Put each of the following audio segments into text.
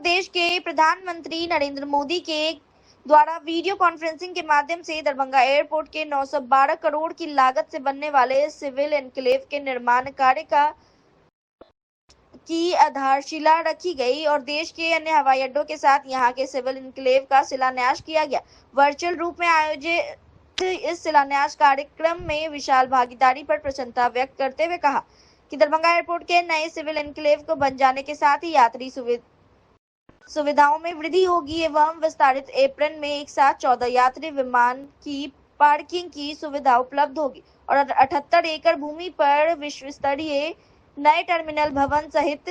देश के प्रधानमंत्री नरेंद्र मोदी के द्वारा वीडियो कॉन्फ्रेंसिंग के माध्यम से दरभंगा एयरपोर्ट के 912 करोड़ की लागत से बनने वाले सिविल एन्क्लेव के निर्माण कार्य की आधारशिला रखी गई और देश के अन्य हवाई अड्डों के साथ यहां के सिविल एन्क्लेव का शिलान्यास किया गया। वर्चुअल रूप में आयोजित इस शिलान्यास कार्यक्रम में विशाल भागीदारी पर प्रसन्नता व्यक्त करते हुए कहा कि दरभंगा एयरपोर्ट के नए सिविल एन्क्लेव को बन जाने के साथ ही यात्री सुविधाओं में वृद्धि होगी एवं विस्तारित एप्रन में एक साथ 14 यात्री विमान की पार्किंग की सुविधा उपलब्ध होगी और 78 एकड़ भूमि पर विश्व स्तरीय नए टर्मिनल भवन सहित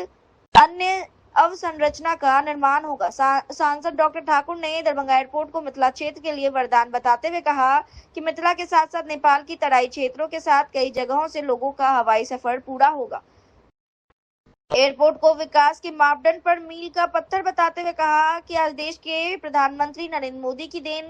अन्य अवसंरचना का निर्माण होगा। सांसद डॉक्टर ठाकुर ने दरभंगा एयरपोर्ट को मिथिला क्षेत्र के लिए वरदान बताते हुए कहा कि मिथिला के साथ साथ नेपाल की तराई क्षेत्रों के साथ कई जगहों से लोगों का हवाई सफर पूरा होगा। एयरपोर्ट को विकास के मापदंड पर मील का पत्थर बताते हुए कहा कि आज देश के प्रधानमंत्री नरेंद्र मोदी की देन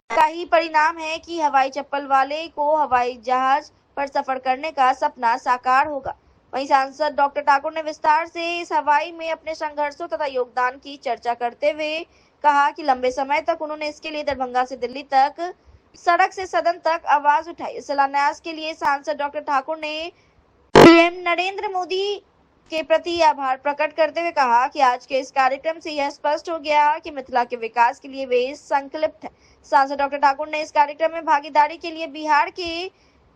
का ही परिणाम है कि हवाई चप्पल वाले को हवाई जहाज पर सफर करने का सपना साकार होगा। वहीं सांसद डॉक्टर ठाकुर ने विस्तार से इस हवाई में अपने संघर्षों तथा योगदान की चर्चा करते हुए कहा कि लंबे समय तक उन्होंने इसके लिए दरभंगा से दिल्ली तक, सड़क से सदन तक आवाज उठाई। शिलान्यास के लिए सांसद डॉक्टर ठाकुर ने पीएम नरेंद्र मोदी के प्रति आभार प्रकट करते हुए कहा कि आज के इस कार्यक्रम से यह स्पष्ट हो गया कि मिथिला के विकास के लिए वे संकल्पित हैं। सांसद डॉक्टर ठाकुर ने इस कार्यक्रम में भागीदारी के लिए बिहार के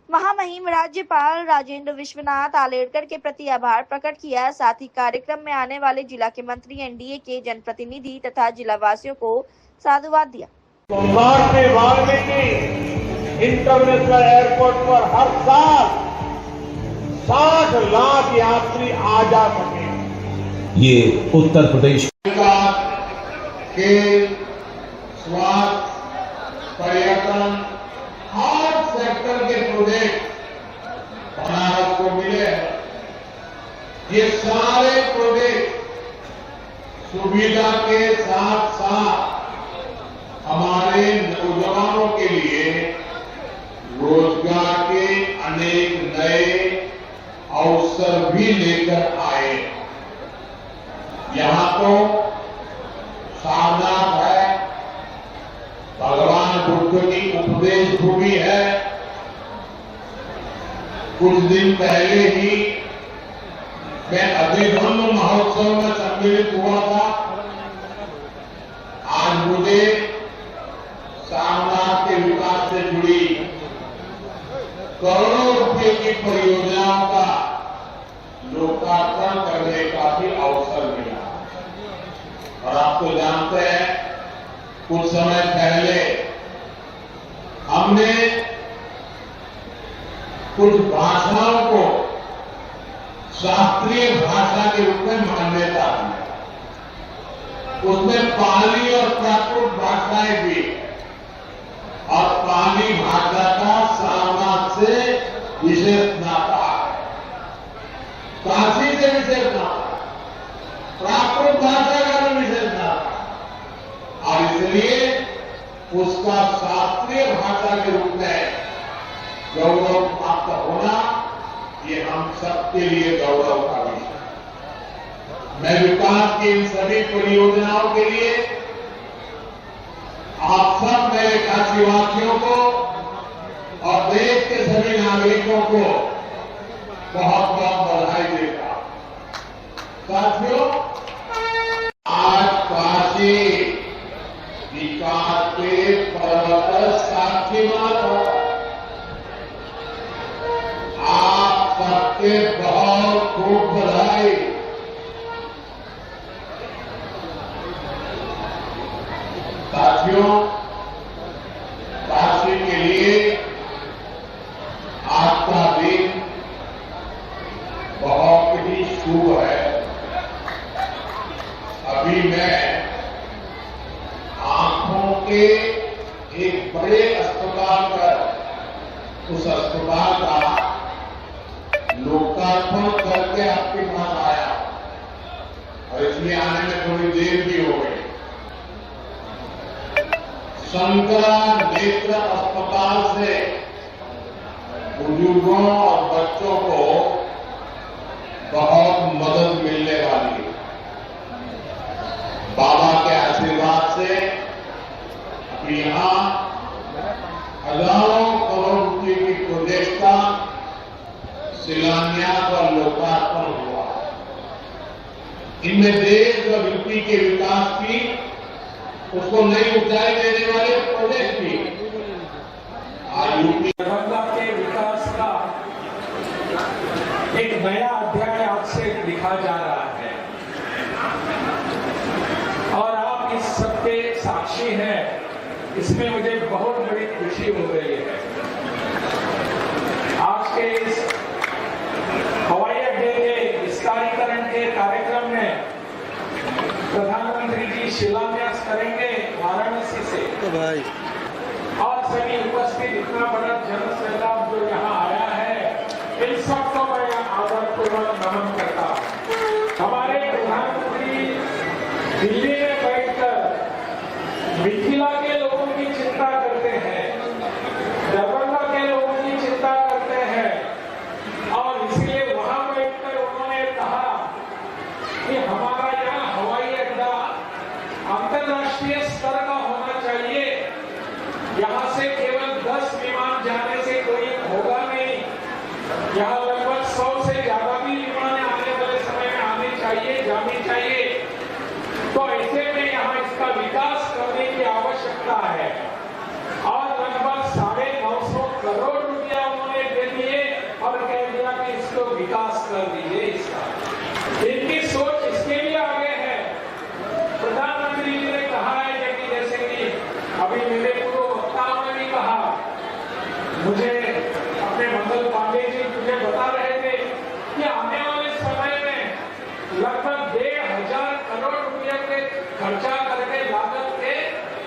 महामहिम राज्यपाल राजेंद्र विश्वनाथ आलेड़कर के प्रति आभार प्रकट किया। साथ ही कार्यक्रम में आने वाले जिला के मंत्री, एनडीए के जनप्रतिनिधि तथा जिला वासियों को साधुवाद दिया। सोमवार में वाल्मीकि इंटरनेशनल एयरपोर्ट पर हर साल 60 लाख यात्री आ जा सके। ये उत्तर प्रदेश के स्वास्थ्य, पर्यटन, हर सेक्टर के प्रोजेक्ट बनारस को मिले हैं। ये सारे प्रोजेक्ट सुविधा के साथ साथ हमारे नौजवानों के लिए रोजगार के अनेक नए अवसर भी लेकर आए। यहां तो सारनाथ है, भगवान बुद्ध की उपदेश भूमि है। कुछ दिन पहले ही मैं अभिधम्म महोत्सव में सम्मिलित हुआ था। आज मुझे सारनाथ के विकास से जुड़ी करोड़ों रुपए की परियोजनाओं का लोकार्पण करने का भी अवसर मिला। और आप तो जानते हैं, कुछ समय पहले हमने कुछ भाषाओं को शास्त्रीय भाषा के रूप में मान्यता दी। उसमें पाली और प्राकृत भाषाएं भी, और पाली भाषा का सारनाथ से विशेष नाता है, काशी से विशेष नाता, प्राकृत भाषा का भी विशेष नाता, और इसलिए उसका शास्त्रीय भाषा के रूप में गौरव प्राप्त होना, ये हम सबके लिए गौरव का विषय है। मैं विकास की इन सभी परियोजनाओं के लिए आप सब मेरे काशीवासियों को और देश के सभी नागरिकों को बहुत बहुत बधाई देता हूं। साथियों, आज काशी विकास के पर्वत साक्षी मात्र, आप सबके बहुत खूब बधाई। साथियों, काशी के लिए आज का दिन बहुत ही शुभ है। अभी मैं आंखों के एक बड़े अस्पताल पर, उस अस्पताल का लोकार्पण करके आपके पास आया, और इसलिए आने में थोड़ी देर भी हो गई। शंकरा नेत्र अस्पताल से बुजुर्गों और बच्चों को बहुत मदद मिलने वाली है। से अभी यहाँ हजारों करोड़ रुपए की प्रोजेक्ट का शिलान्यास और लोकार्पण हुआ। इनमें देश और यूपी के विकास की, उसको नई ऊंचाई देने वाले प्रोजेक्ट भी आज यूपी दरभंगा के विकास का एक नया अध्याय आज से लिखा जा रहा है और आप इस सबके साक्षी हैं। इसमें मुझे बहुत बड़ी खुशी हो रही है। आज के इस हवाई अड्डे के विस्तारीकरण के कार्यक्रम में प्रधानमंत्री जी शिलान्यास करेंगे वाराणसी से। और सभी उपस्थित इतना बड़ा जन सैलाब जो यहाँ आया है, इन सबको मैं आदरपूर्वक नमन करता हूँ। हमारे प्रधानमंत्री दिल्ली में बैठकर मिथिला के लोगों की चिंता करते हैं, दरभंगा के लोगों की चिंता करते हैं और इसलिए वहां बैठकर उन्होंने कहा कि हमारा यहाँ हवाई अड्डा अंतर्राष्ट्रीय स्तर का होना चाहिए। यहाँ से केवल 10 विमान जाने से कोई होगा नहीं, यहाँ लगभग 100 से ज्यादा भी विमान आने वाले समय में आने चाहिए, जानी चाहिए। तो ऐसे में यहाँ इसका विकास करने की आवश्यकता है और लगभग 950 करोड़ रुपया उन्होंने दे दिए और कह दिया कि इसको विकास कर दीजिए। इसका इनकी सोच इसके लिए आगे है। प्रधानमंत्री जी ने कहा है कि जैसे कि अभी मेरे पूर्व वक्ताओं ने भी कहा, मुझे अपने मंगल पांडे जी मुझे बता रहे थे कि आने वाले समय में लगभग 1,500 करोड़ रुपये के खर्चा करके लागत के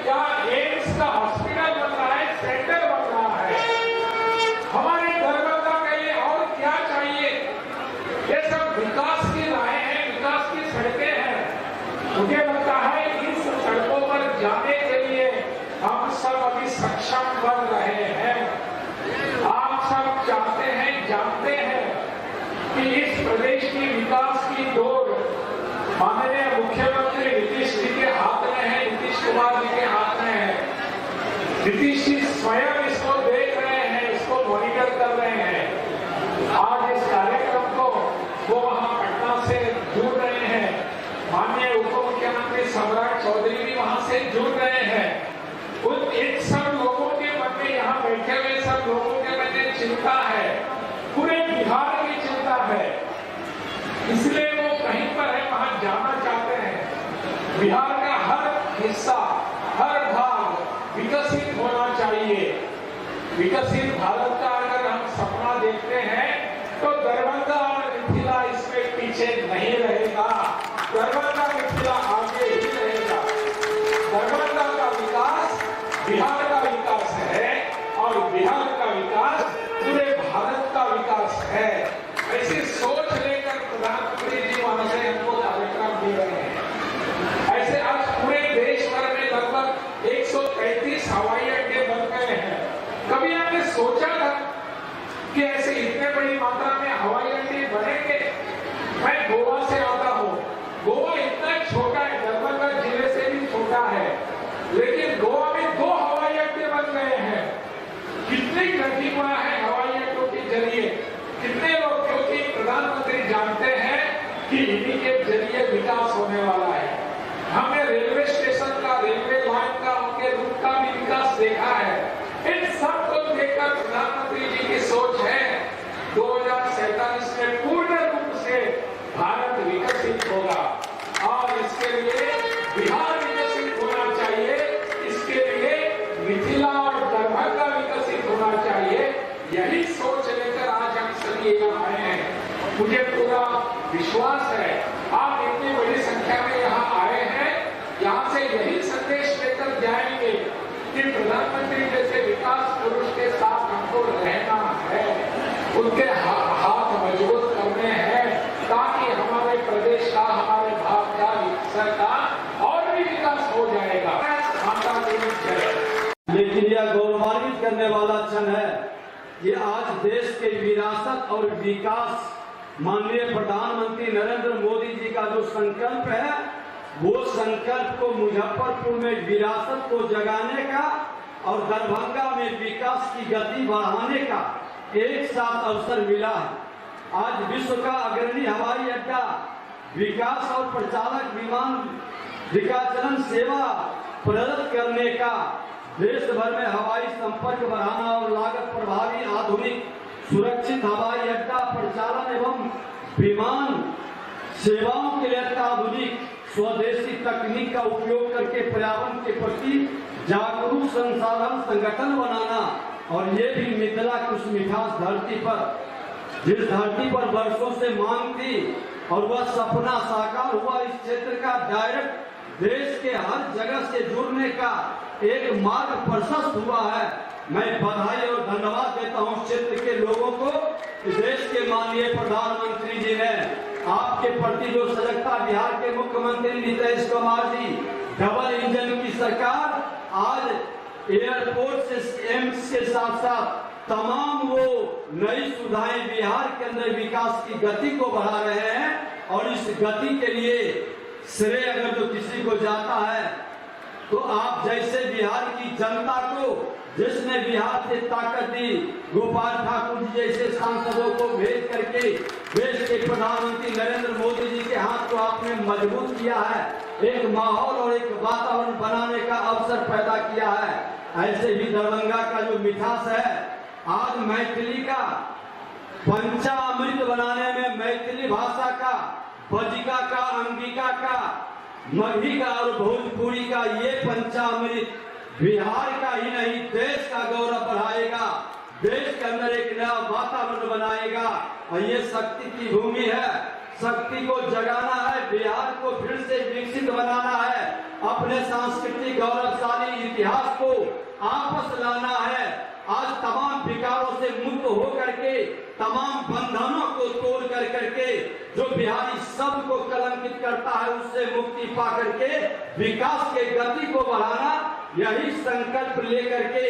यहाँ एम्स का हॉस्पिटल बन रहा है, सेंटर बन रहा है। हमारे दरभंगा के लिए और क्या चाहिए? ये सब विकास की राहें हैं, विकास की सड़कें हैं। मुझे लगता है इस सड़कों पर जाने के लिए हम सब अभी सक्षम बन रहे हैं। आप सब चाहते हैं, जानते हैं कि इस प्रदेश की विकास की दौड़ माननीय मुख्यमंत्री नीतीश जी के हाथ में है, नीतीश कुमार जी के हाथ में है। नीतीश जी स्वयं इसको देख रहे हैं, इसको मॉनिटर कर रहे हैं। आज इस कार्यक्रम को वो वहां पटना से जुड़ रहे हैं, माननीय उप मुख्यमंत्री सम्राट चौधरी भी वहां से जुड़ रहे हैं। उन इन सब लोगों के मन में, यहाँ बैठे हुए सब लोगों के मन में चिंता है, पूरे बिहार की चिंता है। इसलिए वो कहीं पर है वहां जाना चाहते हैं। बिहार का हर हिस्सा, हर भाग विकसित होना चाहिए। विकसित भारत का अगर हम सपना देखते हैं तो दरभंगा और मिथिला इसमें पीछे नहीं रहेगा। दरभंगा मिथिला आगे ही रहेगा। दरभंगा का विकास बिहार का विकास है और बिहार का विकास पूरे भारत का विकास है। ऐसी सोच लेकर प्रधानमंत्री जी वहां से हमको कार्यक्रम दे रहे हैं। ऐसे आज पूरे देश भर में लगभग 133 हवाई अड्डे बन गए हैं। कभी आपने सोचा था कि ऐसे इतने बड़ी मात्रा में हवाई अड्डे बनेंगे? मैं गोवा से आता हूँ। गोवा इतना छोटा है, दरभंगा जिले से भी छोटा है, लेकिन गोवा में 2 हवाई अड्डे बन गए हैं। कितनी प्रतिभा है हवाई अड्डों के जरिए, कितने लोग, क्योंकि प्रधानमंत्री जानते हैं कि इन्हीं के जरिए विकास होने वाला है। हमने रेलवे स्टेशन का, रेलवे लाइन का, उनके रूट का भी विकास देखा है। इन सब को देखकर प्रधानमंत्री जी की सोच है 2047 में पूर्ण रूप से भारत विकसित होगा और इसके लिए बिहार विकसित होना चाहिए, इसके लिए मिथिला और दरभंगा विकसित होना चाहिए। यही सोच लेकर आज हम सभी यहाँ आए हैं। मुझे पूरा विश्वास है आप इतनी बड़ी संख्या में यहाँ आए हैं, यहाँ से यही संदेश लेकर जाएंगे कि प्रधानमंत्री जैसे विकास पुरुष के साथ हमको रहना है, उनके हाथ मजबूत करने हैं ताकि हमारे प्रदेश का, हमारे भारत का, विकसित का और भी विकास हो जाएगा। माता की जय। लेकिन यह गौरवान्वित करने वाला क्षण है कि आज देश के विरासत और विकास माननीय प्रधानमंत्री नरेंद्र मोदी जी का जो संकल्प है वो संकल्प को मुजफ्फरपुर में विरासत को जगाने का और दरभंगा में विकास की गति बढ़ाने का एक साथ अवसर मिला है। आज विश्व का अग्रणी हवाई अड्डा विकास और प्रचालक विमान विकासचलन सेवा प्रदत्त करने का, देश भर में हवाई संपर्क बढ़ाना और लागत प्रभावी आधुनिक सुरक्षित हवाई अड्डा परिचालन एवं विमान सेवाओं के लिए अत्याधुनिक स्वदेशी तकनीक का उपयोग करके पर्यावरण के प्रति जागरूक संसाधन संगठन बनाना, और ये भी मिथिला कुछ मिठास धरती पर, जिस धरती पर वर्षों से मांग थी और वह सपना साकार हुआ। इस क्षेत्र का डायरेक्ट देश के हर जगह से जुड़ने का एक मार्ग प्रशस्त हुआ है। मैं बधाई और धन्यवाद देता हूं क्षेत्र के लोगों को। देश के माननीय प्रधानमंत्री जी ने आपके प्रति जो सजगता, बिहार के मुख्यमंत्री नीतीश कुमार जी, डबल इंजन की सरकार आज एयरपोर्ट से एम्स के साथ साथ तमाम वो नई सुविधाएं बिहार के अंदर विकास की गति को बढ़ा रहे हैं। और इस गति के लिए श्रेय अगर जो किसी को जाता है तो आप जैसे बिहार की जनता को, जिसने बिहार से ताकत दी, गोपाल ठाकुर जी जैसे सांसदों को भेज करके देश के प्रधानमंत्री नरेंद्र मोदी जी के हाथ को आपने मजबूत किया है, एक माहौल और एक वातावरण बनाने का अवसर पैदा किया है। ऐसे ही दरभंगा का जो मिठास है, आज मैथिली का पंचामृत बनाने में मैथिली भाषा का, बजिका का, अंगिका का, मगही का और भोजपुरी का ये पंचामृत बिहार का ही नहीं देश का गौरव बढ़ाएगा, देश के अंदर एक नया वातावरण बनाएगा। और ये शक्ति की भूमि है, शक्ति को जगाना है, बिहार को फिर से विकसित बनाना है, अपने सांस्कृतिक गौरवशाली इतिहास को आपस लाना है। आज तमाम विकारों से मुक्त होकर के, तमाम बंधनों को तोड़ कर करके जो बिहारी सबको कलंकित करता है उससे मुक्ति पा करके विकास के गति को बढ़ाना, यही संकल्प लेकर के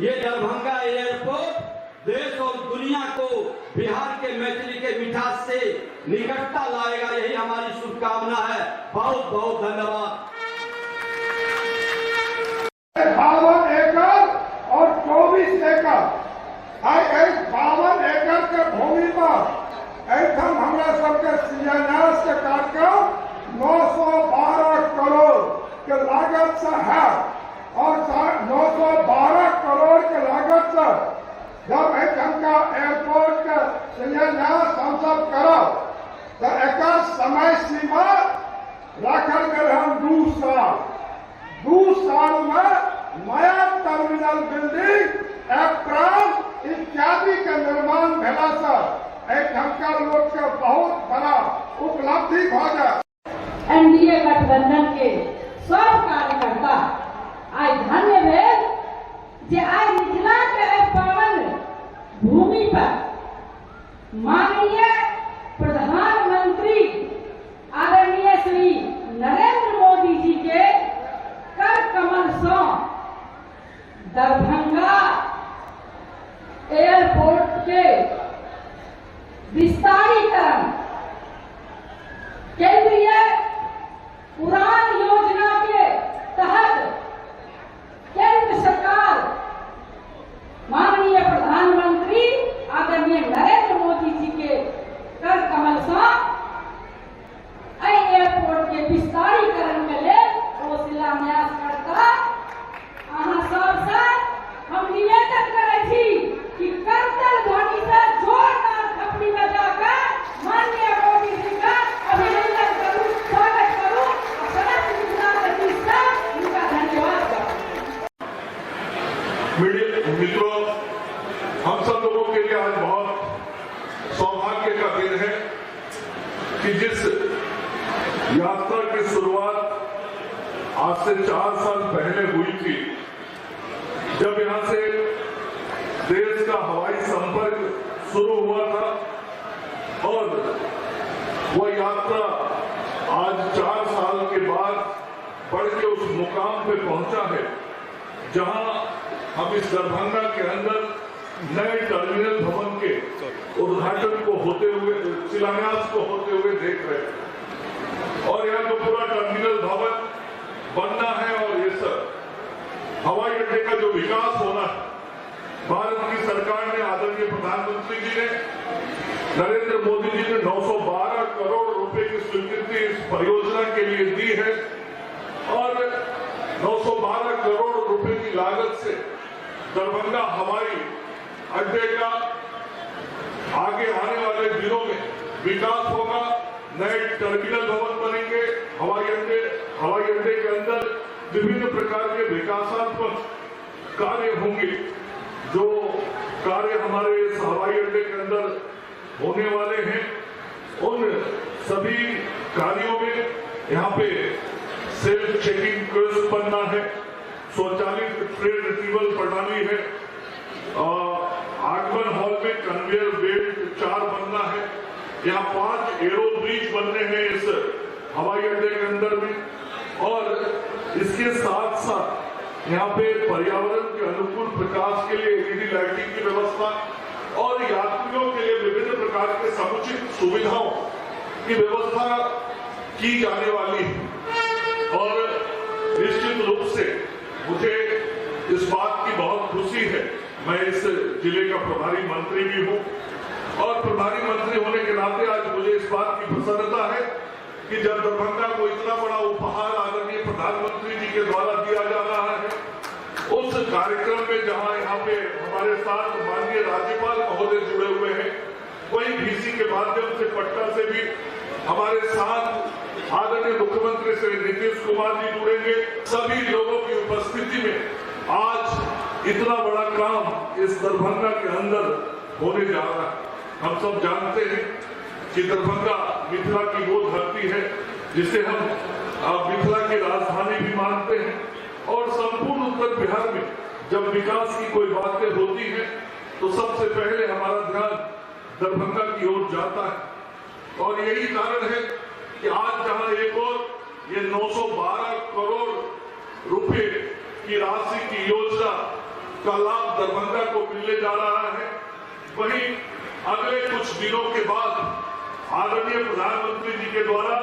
ये दरभंगा एयरपोर्ट देश और दुनिया को बिहार के मैथिली के मिठास से निकटता लाएगा। यही हमारी शुभकामना है। बहुत बहुत धन्यवाद। 52 एकड़ और 24 एकड़ 52 एकड़ के भूमि पर एकदम हमरा सबके शिलान्यास के कार्यक्रम 912 करोड़ के लागत से है। और 912 करोड़ के लागत से जब एकदम का एयरपोर्ट के शिलान्यास हम सब करब तो एक समय सीमा रखल गए हम 2 साल। 2 साल में नया टर्मिनल बिल्डिंग, एप्रान इत्यादि के निर्माण भेला से एकदम लोग के बहुत बड़ा उपलब्धि भ जाए। एनडीए गठबंधन के सब कार्यकर्ता आज धन्य भेल जे आज मिथिला के पावन भूमि पर माननीय प्रधानमंत्री आदरणीय श्री नरेंद्र मोदी जी के कर कमल से दरभंगा एयरपोर्ट के विस्तारीकरण केंद्रीय उड़ान योजना के तहत केंद्र सरकार माननीय प्रधानमंत्री आदरणीय नरेंद्र मोदी जी के कर कमल से एयरपोर्ट के विस्तारीकरण में ले वो शिलान्यास करता। अहाँ सबसे हम निवेदन करे छी कि करतल ध्वनि से जोरदार थपड़ी बजाकर माननीय मोदी जी का अभिनंदन करूं, स्वागत करूं और समस्त मिथिला के बीच से उनका धन्यवाद करूं। मित्रों, हम सब लोगों के लिए आज बहुत सौभाग्य का दिन है कि जिस यात्रा की शुरुआत आज से 4 साल पहले हुई थी, जब यहां से देश का हवाई संपर्क शुरू हुआ था, और वह यात्रा आज 4 साल के बाद बढ़ के उस मुकाम पे पहुंचा है जहां हम इस दरभंगा के अंदर नए टर्मिनल भवन के उद्घाटन को होते हुए, शिलान्यास को होते हुए देख रहे हैं। और यहाँ जो पूरा टर्मिनल भवन बनना है और ये सब हवाई अड्डे का जो विकास होना है, भारत की सरकार ने, आदरणीय प्रधानमंत्री जी ने, नरेंद्र मोदी जी ने 912 करोड़ रुपए की स्वीकृति इस परियोजना के लिए दी है और 912 करोड़ रुपए की लागत से दरभंगा हवाई अड्डे का आगे आने वाले दिनों में विकास होगा। नए टर्मिनल भवन बनेंगे, हवाई अड्डे के अंदर विभिन्न प्रकार के विकासात्मक कार्य होंगे। जो कार्य हमारे इस हवाई अड्डे के अंदर होने वाले हैं, उन सभी कार्यों में यहाँ पे सेल्फ चेकिंग कियोस्क बनना है, स्वचालित ट्रेन रिट्रीवल प्रणाली है, आगमन हॉल में कन्वेयर बेल्ट 4 बनना है, यहाँ 5 एरो ब्रिज बनने हैं इस हवाई अड्डे के अंदर में, और इसके साथ साथ यहाँ पे पर्यावरण के अनुकूल प्रकाश के लिए LED लाइटिंग की व्यवस्था और यात्रियों के लिए विभिन्न प्रकार के समुचित सुविधाओं की व्यवस्था की जाने वाली है। और निश्चित रूप से मुझे इस बात की बहुत खुशी है, मैं इस जिले का प्रभारी मंत्री भी हूँ और प्रभारी मंत्री होने के नाते आज मुझे इस बात की प्रसन्नता है कि जब दरभंगा को इतना बड़ा उपहार आदरणीय प्रधानमंत्री जी के द्वारा दिया जा रहा है, उस कार्यक्रम में जहां यहाँ पे हमारे साथ माननीय राज्यपाल महोदय जुड़े हुए हैं, वहीं VC के माध्यम से पटना से भी हमारे साथ आदरणीय मुख्यमंत्री श्री नीतीश कुमार जी जुड़ेंगे। सभी लोगों की उपस्थिति में आज इतना बड़ा काम इस दरभंगा के अंदर होने जा रहा है। हम सब जानते हैं कि दरभंगा मिथिला की वो धरती है जिसे हम मिथिला की राजधानी भी मानते हैं और संपूर्ण उत्तर बिहार में जब विकास की कोई बातें होती हैं तो सबसे पहले हमारा ध्यान दरभंगा की ओर जाता है और यही कारण है कि आज जहां एक और ये 912 करोड़ रुपए की राशि की योजना का लाभ दरभंगा को मिलने जा रहा है, वहीं अगले कुछ दिनों के बाद आदरणीय प्रधानमंत्री जी के द्वारा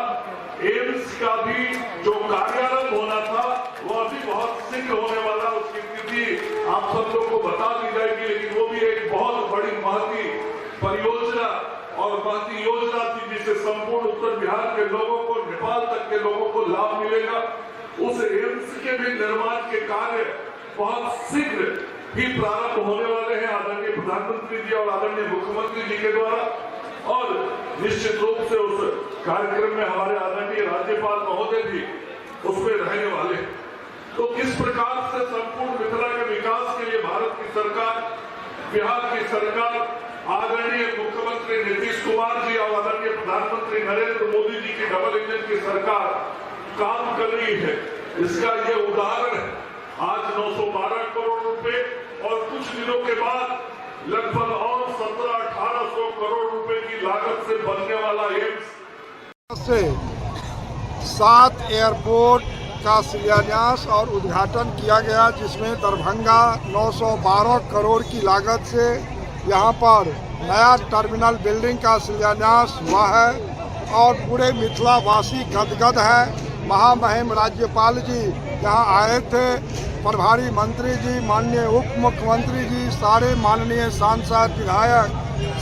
एम्स का भी जो कार्यारंभ होना था वो अभी बहुत शीघ्र होने वाला, उसकी तिथि आप सब लोग को बता दी जाएगी, लेकिन वो भी एक बहुत बड़ी महती परियोजना और महती योजना थी जिससे संपूर्ण उत्तर बिहार के लोगों को, नेपाल तक के लोगों को लाभ मिलेगा। उस एम्स के भी निर्माण के कार्य बहुत शीघ्र ही प्रारंभ होने वाले हैं आदरणीय प्रधानमंत्री जी और आदरणीय मुख्यमंत्री जी के द्वारा और निश्चित रूप से उस कार्यक्रम में हमारे आदरणीय राज्यपाल महोदय भी उसमें रहने वाले हैं। तो किस प्रकार से संपूर्ण मिथिला के विकास के लिए भारत की सरकार, बिहार की सरकार, आदरणीय मुख्यमंत्री नीतीश कुमार जी और आदरणीय प्रधानमंत्री नरेंद्र मोदी जी की डबल इंजन की सरकार काम कर रही है, इसका ये उदाहरण है। आज 912 करोड़ रुपए और कुछ दिनों के बाद लगभग और 1700-1800 करोड़ रुपए की लागत से बनने वाला एम्स से 7 एयरपोर्ट का शिलान्यास और उद्घाटन किया गया, जिसमें दरभंगा 912 करोड़ की लागत से यहाँ पर नया टर्मिनल बिल्डिंग का शिलान्यास हुआ है और पूरे मिथिला वासी गदगद है। महामहिम राज्यपाल जी यहाँ आए थे, प्रभारी मंत्री जी, माननीय उप मुख्यमंत्री जी, सारे माननीय सांसद, विधायक,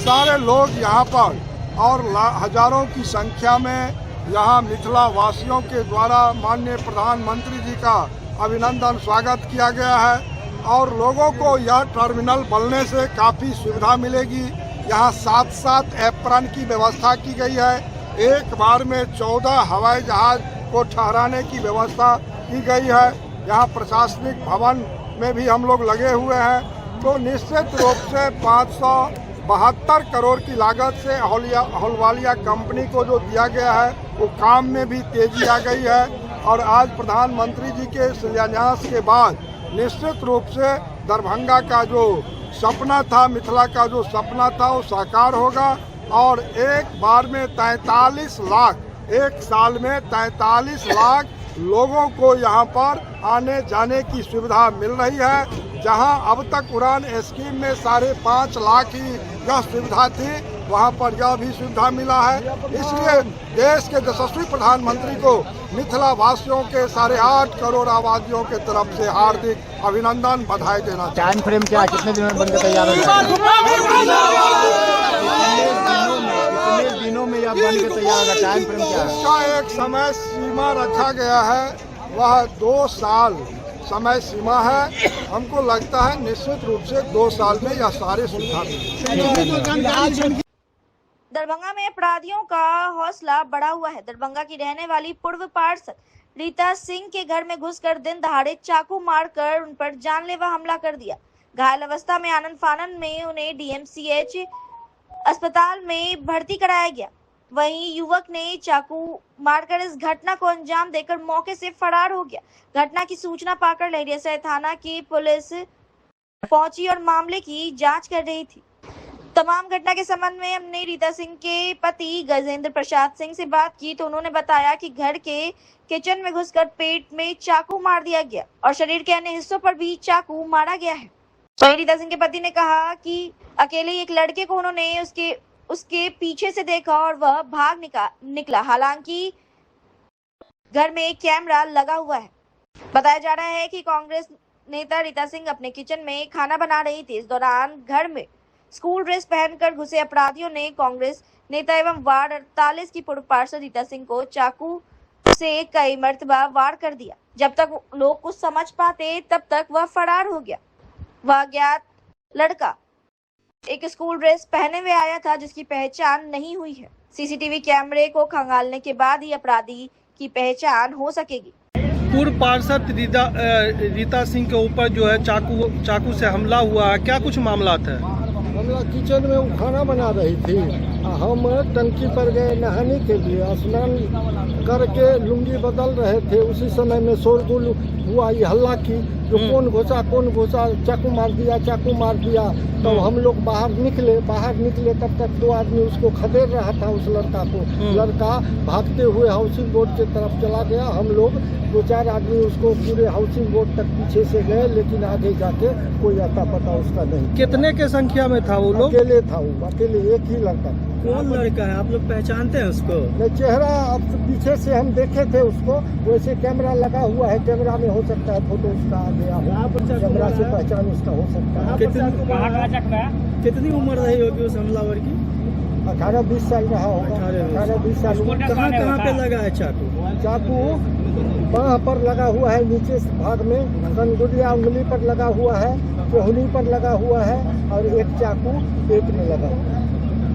सारे लोग यहाँ पर और हजारों की संख्या में यहाँ मिथिला वासियों के द्वारा माननीय प्रधानमंत्री जी का अभिनंदन स्वागत किया गया है और लोगों को यह टर्मिनल बनने से काफ़ी सुविधा मिलेगी। यहाँ 7-7 एप्रन की व्यवस्था की गई है, एक बार में 14 हवाई जहाज को ठहराने की व्यवस्था की गई है। यहाँ प्रशासनिक भवन में भी हम लोग लगे हुए हैं। तो निश्चित रूप से 572 करोड़ की लागत से अहलुवालिया कंपनी को जो दिया गया है वो काम में भी तेजी आ गई है और आज प्रधानमंत्री जी के शिलान्यास के बाद निश्चित रूप से दरभंगा का जो सपना था, मिथिला का जो सपना था वो साकार होगा और एक बार में 43 लाख, एक साल में 43 लाख लोगों को यहाँ पर आने जाने की सुविधा मिल रही है। जहाँ अब तक उड़ान स्कीम में 5.5 लाख ही यह सुविधा थी, वहाँ पर यह भी सुविधा मिला है। इसलिए देश के यशस्वी प्रधानमंत्री को मिथिला वासियों के 8.5 करोड़ आबादियों के तरफ से हार्दिक अभिनंदन, बधाई देना चाहिए। टाइम फ्रेम क्या, कितने दिन में बनकर तैयार हो जाएगा? कितने दिनों में यह बन के तैयार होगा? टाइम फ्रेम क्या है? इसका एक समय सीमा रखा गया है, वह 2 साल समय सीमा है। हमको लगता है निश्चित रूप से 2 साल में यह सारे सुविधा मिलेंगे। दरभंगा में अपराधियों का हौसला बढ़ा हुआ है। दरभंगा की रहने वाली पूर्व पार्षद रीता सिंह के घर में घुसकर दिन दहाड़े चाकू मारकर उन पर जानलेवा हमला कर दिया। घायल अवस्था में आनंद फानन में उन्हें डीएमसीएच अस्पताल में भर्ती कराया गया। वहीं युवक ने चाकू मारकर इस घटना को अंजाम देकर मौके से फरार हो गया। घटना की सूचना पाकर लहरियासराय थाना की पुलिस पहुंची और मामले की जांच कर रही थी। तमाम घटना के संबंध में हमने रीता सिंह के पति गजेंद्र प्रसाद सिंह से बात की तो उन्होंने बताया कि घर के किचन में घुसकर पेट में चाकू मार दिया गया और शरीर के अन्य हिस्सों पर भी चाकू मारा गया है। वहीं रीता सिंह के पति ने कहा कि अकेले एक लड़के को उन्होंने उसके पीछे से देखा और वह भाग निकला। हालांकि घर में एक कैमरा लगा हुआ है। बताया जा रहा है कि कांग्रेस नेता रीता सिंह अपने किचन में खाना बना रही थी। इस दौरान घर में स्कूल ड्रेस पहनकर घुसे अपराधियों ने कांग्रेस नेता एवं वार्ड 48 की पूर्व पार्षद रीता सिंह को चाकू से कई मर्तबा वार कर दिया। जब तक लोग कुछ समझ पाते तब तक वह फरार हो गया। वह अज्ञात लड़का एक स्कूल ड्रेस पहने हुए आया था जिसकी पहचान नहीं हुई है। सीसीटीवी कैमरे को खंगालने के बाद ही अपराधी की पहचान हो सकेगी। पूर्व पार्षद रीता सिंह के ऊपर जो है चाकू से हमला हुआ है, क्या कुछ मामला है? हमला किचन में वो खाना बना रही थी। हम टंकी पर गए नहाने के लिए, स्नान करके लुंगी बदल रहे थे। उसी समय में शोरगुल हुआ, ये हल्ला की जो कौन घुसा, चाकू मार दिया। तो हम लोग बाहर निकले तब तक 2 आदमी उसको खदेड़ रहा था उस लड़का को। लड़का भागते हुए हाउसिंग बोर्ड की तरफ चला गया। हम लोग 2-4 आदमी उसको पूरे हाउसिंग बोर्ड तक पीछे से गए, लेकिन आगे जाके कोई अता पता उसका नहीं। कितने के संख्या में था वो लोग? अकेले था वो, अकेले एक ही लड़का। कौन लड़का है, आप लोग पहचानते हैं उसको? चेहरा अब पीछे से हम देखे थे उसको, वैसे कैमरा लगा हुआ है, कैमरा में हो सकता है फोटो उसका आ गया हो, कैमरा से पहचान उसका हो सकता है। कितनी उम्र रही होगी उस हमलावर की? 18-20 साल रहा होगा। 18-20 साल। कहाँ पे लगा है चाकू बाँह पर लगा हुआ है, नीचे भाग में, कनगुडिया उंगली पर लगा हुआ है, चोहनी पर लगा हुआ है और एक चाकू पेट में लगा हुआ है।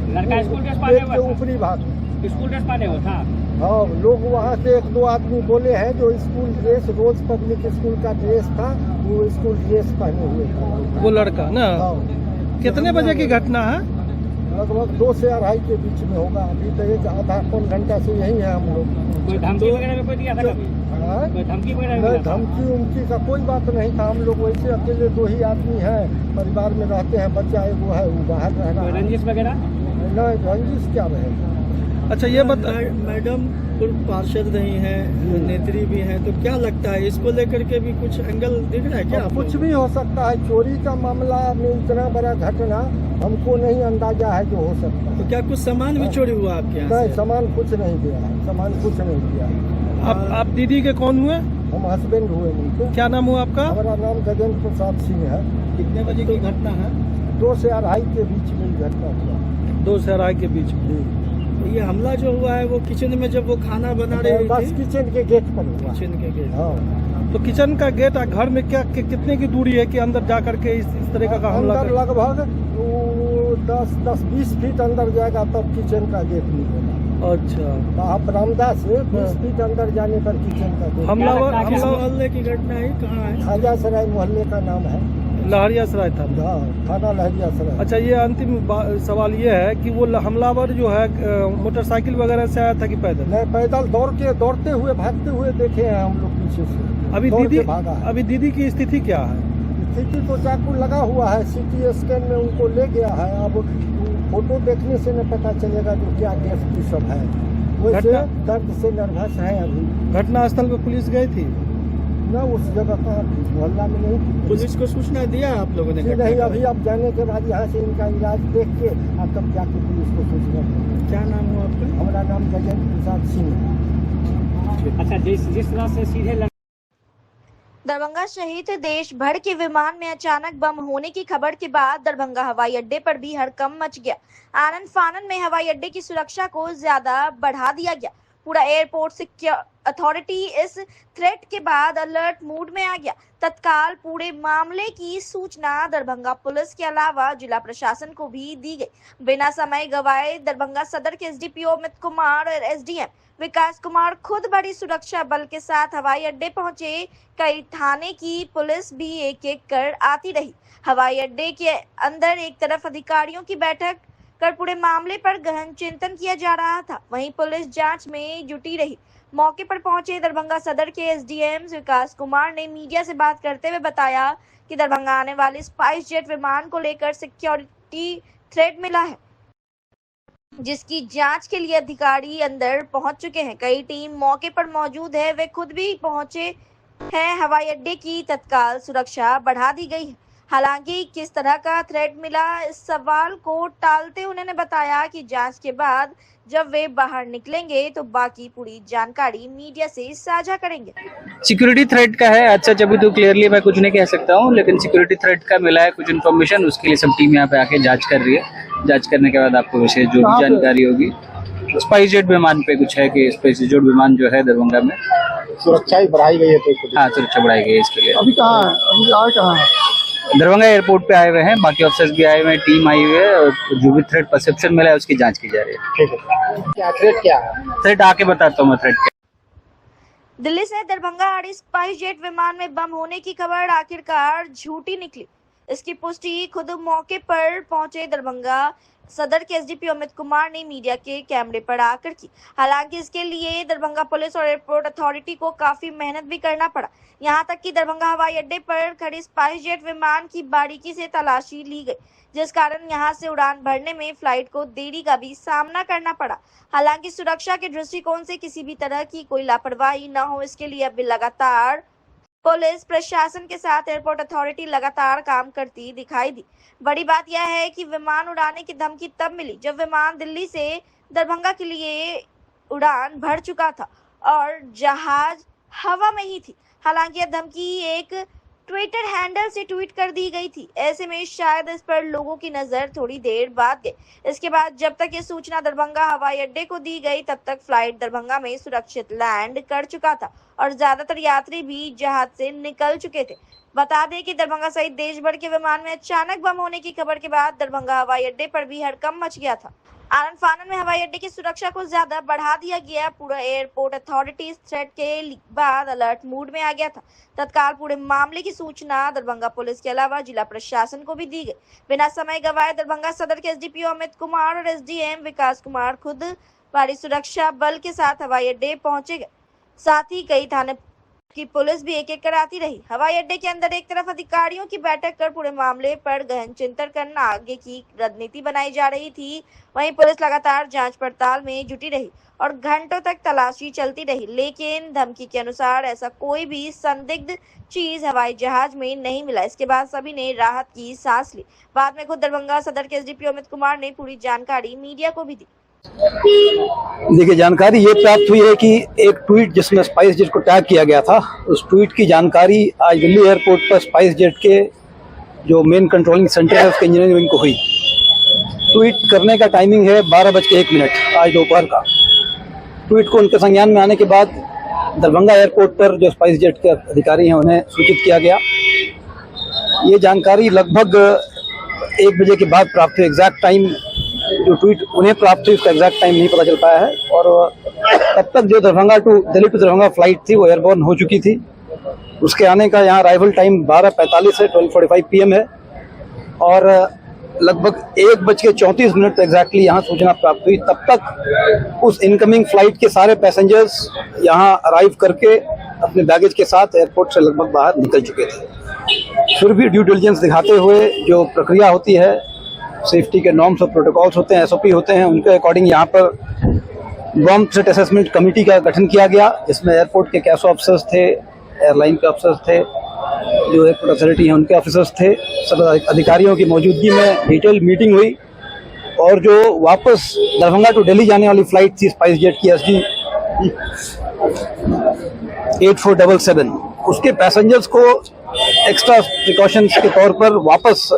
लड़का स्कूल ड्रेस पहने हुआ था? ऊपरी भाग स्कूल ड्रेस पहने हुआ था। हाँ, लोग वहाँ से 1-2 आदमी बोले हैं जो स्कूल ड्रेस, रोज पब्लिक स्कूल का ड्रेस था, वो स्कूल ड्रेस पहने हुए था वो लड़का ना। हाँ। कितने बजे की घटना है? लगभग 2 से 2:30 के बीच में होगा। अभी तो एक आधा-पौन घंटा से यही है हम लोग। कोई धमकी वगैरह में कोई दिया था कभी? कोई धमकी वगैरह? नहीं, धमकी उमकी का कोई बात नहीं था। हम लोग वैसे अकेले 2 ही आदमी हैं, परिवार में रहते हैं। बच्चा एगो है, वो बाहर रह रहा है। रंजिश वगैरह? नहीं, रंजिश क्या रहेगा। अच्छा, ये मैडम पूर्व पार्षद रही हैं, नेत्री भी हैं, तो क्या लगता है इसको लेकर के भी कुछ एंगल दिख रहा है क्या? कुछ भी हो सकता है। चोरी का मामला में इतना बड़ा घटना हमको नहीं अंदाजा है जो हो सकता है। तो क्या कुछ सामान भी चोरी हुआ आपके यहाँ? नहीं, सामान कुछ नहीं दिया है, सामान कुछ नहीं दिया। आप दीदी के कौन हुए? हम हस्बैंड हुए उनके। क्या नाम हुआ आपका? हमारा नाम गजेंद्र प्रसाद सिंह है। कितने बजे की घटना है? 2 से 2:30 के बीच में घटना हुआ। 2 से 2:30 के बीच में। ये हमला जो हुआ है वो किचन में जब वो खाना बना रहे थे? बस किचन के गेट पर हुआ। किचन के गेट। हाँ। तो किचन का गेट घर में क्या कितने की दूरी है कि अंदर जा करके इस तरह का हमला? अंदर लगभग 10-20 फीट अंदर जाएगा तब किचन का गेट मिलेगा। अच्छा। आप बरामदा से 20 फीट अंदर जाने पर किचन का गेट। मोहल्ले की घटना है, कहाँ है? खाजा सराय मोहल्ले का नाम है। लहरियासराय था। थाना लहरियासराय। अच्छा, ये अंतिम सवाल ये है कि वो हमलावर जो है मोटरसाइकिल वगैरह से आया था कि पैदल? नहीं, पैदल दौड़ते हुए भागते हुए देखे हैं हम लोग पीछे से। अभी दीदी की स्थिति क्या है? स्थिति तो चाकू लगा हुआ है, CT स्कैन में उनको ले गया है। अब फोटो देखने से न पता चलेगा जो क्या डेथ सब है। वैसे दर्द से नर्वस है। अभी घटना स्थल पे पुलिस गई थी? ना उस जगह का मोहल्ला में नहीं थी। पुलिस को सूचना दिया आप लोगों ने? नहीं, अभी अब जाने के बाद यहाँ से इनका इलाज देख के अब तब जाके पुलिस को सूचना दी। क्या नाम हुआ आपका? हमारा नाम गजेंद्र प्रसाद सिंह। अच्छा, जिस तरह से सीधे दरभंगा सहित देश भर के विमान में अचानक बम होने की खबर के बाद दरभंगा हवाई अड्डे पर भी हड़कंप मच गया। आनन फानन में हवाई अड्डे की सुरक्षा को ज्यादा बढ़ा दिया गया। पूरा एयरपोर्ट सिक्योर अथॉरिटी इस थ्रेट के बाद अलर्ट मोड में आ गया। तत्काल पूरे मामले की सूचना दरभंगा पुलिस के अलावा जिला प्रशासन को भी दी गई। बिना समय गवाए दरभंगा सदर के एसडीपीओ अमित कुमार और एसडीएम विकास कुमार खुद बड़ी सुरक्षा बल के साथ हवाई अड्डे पहुंचे। कई थाने की पुलिस भी एक एक कर आती रही। हवाई अड्डे के अंदर एक तरफ अधिकारियों की बैठक कर पूरे मामले पर गहन चिंतन किया जा रहा था, वहीं पुलिस जांच में जुटी रही। मौके पर पहुंचे दरभंगा सदर के एसडीएम विकास कुमार ने मीडिया से बात करते हुए बताया कि दरभंगा आने वाले स्पाइस जेट विमान को लेकर सिक्योरिटी थ्रेट मिला है, जिसकी जांच के लिए अधिकारी अंदर पहुंच चुके हैं। कई टीम मौके पर मौजूद है, वे खुद भी पहुंचे हैं। हवाई अड्डे की तत्काल सुरक्षा बढ़ा दी गई है। हालांकि किस तरह का थ्रेट मिला, इस सवाल को टालते उन्होंने बताया कि जांच के बाद जब वे बाहर निकलेंगे तो बाकी पूरी जानकारी मीडिया से साझा करेंगे। सिक्योरिटी थ्रेट का है, अच्छा अभी तो क्लियरली मैं कुछ नहीं कह सकता हूँ, लेकिन सिक्योरिटी थ्रेट का मिला है कुछ इन्फॉर्मेशन, उसके लिए सब टीम यहाँ पे आके जांच कर रही है। जांच करने के बाद आपको विशेष जो भी जानकारी होगी। स्पाइस जेट विमान पे कुछ है कि स्पाइस जेट विमान जो है दरभंगा में सुरक्षा ही बढ़ाई गई है। तो हाँ, सुरक्षा बढ़ाई गई है इसके लिए। अभी कहाँ है? अभी आए कहाँ है? दरभंगा एयरपोर्ट पे आए हुए हैं, बाकी ऑफिसर्स भी आए हुए हैं, टीम आई हुई है और जो भी थ्रेट परसेप्शन मिला है उसकी जांच की जा रही है। ठीक है, क्या थ्रेट क्या है? थ्रेट आके बताता हूँ मैं थ्रेट क्या। दिल्ली से दरभंगा आ रही स्पाइस जेट विमान में बम होने की खबर आखिरकार झूठी निकली। इसकी पुष्टि खुद मौके पर पहुंचे दरभंगा सदर के एसडीपीओ अमित कुमार ने मीडिया के कैमरे पर आकर की। हालांकि इसके लिए दरभंगा पुलिस और एयरपोर्ट अथॉरिटी को काफी मेहनत भी करना पड़ा। यहां तक कि दरभंगा हवाई अड्डे पर खड़ी स्पाइस जेट विमान की बारीकी से तलाशी ली गई, जिस कारण यहां से उड़ान भरने में फ्लाइट को देरी का भी सामना करना पड़ा। हालांकि सुरक्षा के दृष्टिकोण से किसी भी तरह की कोई लापरवाही न हो, इसके लिए अब लगातार पुलिस प्रशासन के साथ एयरपोर्ट अथॉरिटी लगातार काम करती दिखाई दी। बड़ी बात यह है कि विमान उड़ाने की धमकी तब मिली जब विमान दिल्ली से दरभंगा के लिए उड़ान भर चुका था और जहाज हवा में ही थी। हालांकि यह धमकी एक ट्विटर हैंडल से ट्वीट कर दी गई थी। ऐसे में शायद इस पर लोगों की नजर थोड़ी देर बाद गई। इसके बाद जब तक ये सूचना दरभंगा हवाई अड्डे को दी गई, तब तक फ्लाइट दरभंगा में सुरक्षित लैंड कर चुका था और ज्यादातर यात्री भी जहाज से निकल चुके थे। बता दें कि दरभंगा सहित देश भर के विमान में अचानक बम होने की खबर के बाद दरभंगा हवाई अड्डे पर भी हड़कंप मच गया था। आनन फानन में हवाई अड्डे की सुरक्षा को ज्यादा बढ़ा दिया गया। पूरा एयरपोर्ट अथॉरिटी इस थ्रेट के बाद अलर्ट मोड में आ गया था। तत्काल पूरे मामले की सूचना दरभंगा पुलिस के अलावा जिला प्रशासन को भी दी गई। बिना समय गवाए दरभंगा सदर के एसडीपीओ अमित कुमार और एसडीएम विकास कुमार खुद भारी सुरक्षा बल के साथ हवाई अड्डे पहुंचे गए। साथ ही कई थाने की पुलिस भी एक एक कर आती रही। हवाई अड्डे के अंदर एक तरफ अधिकारियों की बैठक कर पूरे मामले पर गहन चिंतन करना आगे की रणनीति बनाई जा रही थी, वहीं पुलिस लगातार जांच पड़ताल में जुटी रही और घंटों तक तलाशी चलती रही। लेकिन धमकी के अनुसार ऐसा कोई भी संदिग्ध चीज हवाई जहाज में नहीं मिला। इसके बाद सभी ने राहत की सांस ली। बाद में खुद दरभंगा सदर के एसडीपीओ अमित कुमार ने पूरी जानकारी मीडिया को भी दी। देखिए, जानकारी ये प्राप्त हुई है कि एक ट्वीट जिसमें स्पाइस जेट को टैग किया गया था, उस ट्वीट की जानकारी आज दिल्ली एयरपोर्ट पर स्पाइस जेट के जो मेन कंट्रोलिंग सेंटर है उसके इंजीनियरिंग विंग को हुई। ट्वीट करने का टाइमिंग है 12:01 आज दोपहर का। ट्वीट को उनके संज्ञान में आने के बाद दरभंगा एयरपोर्ट पर जो स्पाइस जेट के अधिकारी हैं उन्हें सूचित किया गया। ये जानकारी लगभग 1 बजे के बाद प्राप्त हुई। एग्जैक्ट टाइम जो ट्वीट उन्हें प्राप्त हुई उसका एग्जैक्ट टाइम नहीं पता चल पाया है और तब तक जो दिल्ली टू दरभंगा फ्लाइट थी वो एयरबोर्न हो चुकी थी। उसके आने का यहाँ अराइवल टाइम 12:45 है, 12:45 PM है और लगभग 1:34 एग्जैक्टली यहाँ सूचना प्राप्त हुई। तब तक उस इनकमिंग फ्लाइट के सारे पैसेंजर्स यहाँ अराइव करके अपने बैगेज के साथ एयरपोर्ट से लगभग बाहर निकल चुके थे। फिर भी ड्यू डिलिजेंस दिखाते हुए जो प्रक्रिया होती है, सेफ्टी के नॉर्म्स और प्रोटोकॉल्स होते हैं, SOP होते हैं, उनके अकॉर्डिंग यहाँ पर बॉम्ब थ्रेट असेसमेंट कमेटी का गठन किया गया, जिसमें एयरपोर्ट के कैसो ऑफिसर्स थे, एयरलाइन के अफसर थे, जो एयरपोर्ट अथॉरिटी है उनके ऑफिसर्स थे, सब अधिकारियों की मौजूदगी में डिटेल मीटिंग हुई। और जो वापस दरभंगा टू दिल्ली जाने वाली फ्लाइट थी स्पाइस जेट की SG 8477, उसके पैसेंजर्स को एक्स्ट्रा प्रिकॉशंस के तौर पर वापस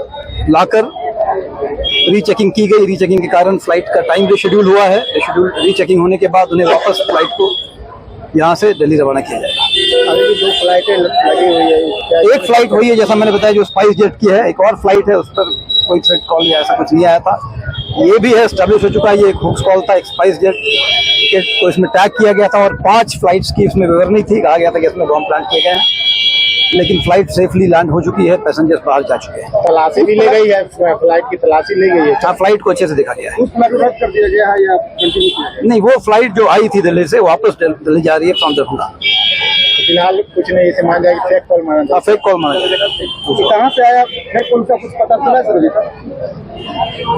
लाकर रीचेकिंग की गई। रीचेकिंग के कारण फ्लाइट का टाइम रिशेड्यूल हुआ है। रीचेकिंग होने के बाद उन्हें वापस फ्लाइट को यहाँ से दिल्ली रवाना किया जाएगा। अभी 2 फ्लाइटें लगी हुई है। एक फ्लाइट हुई है जैसा मैंने बताया, जो स्पाइस जेट की है। एक और फ्लाइट है, उस पर कोई थ्रेट कॉल या ऐसा कुछ नहीं आया था। ये भी है एस्टेब्लिश हो चुका है, ये एक हुक्स कॉल था। एक स्पाइस जेट को इसमें टैग किया गया था और 5 फ्लाइट्स की इसमें विवरणी थी। कहा गया था कि इसमें बॉम्ब प्लांट किए गए हैं, लेकिन फ्लाइट सेफली लैंड हो चुकी है, पैसेंजर्स बाहर जा चुके हैं। तलाशी भी ली गई है, फ्लाइट की तलाशी ली गई है। हाँ, फ्लाइट को अच्छे से देखा गया है। उसमें रद्द कर दिया गया है या कंटिन्यू किया है? नहीं, वो फ्लाइट जो आई थी दिल्ली से वापस दिल्ली जा रही है फ्रॉम दरभंगा। फिलहाल कुछ नहीं, इसे मान जाएगी फेक कॉल माना जाए। फेक कॉल माना जाएगा। कहाँ से आया फेक कॉल का कुछ पता चला सर अभी तक?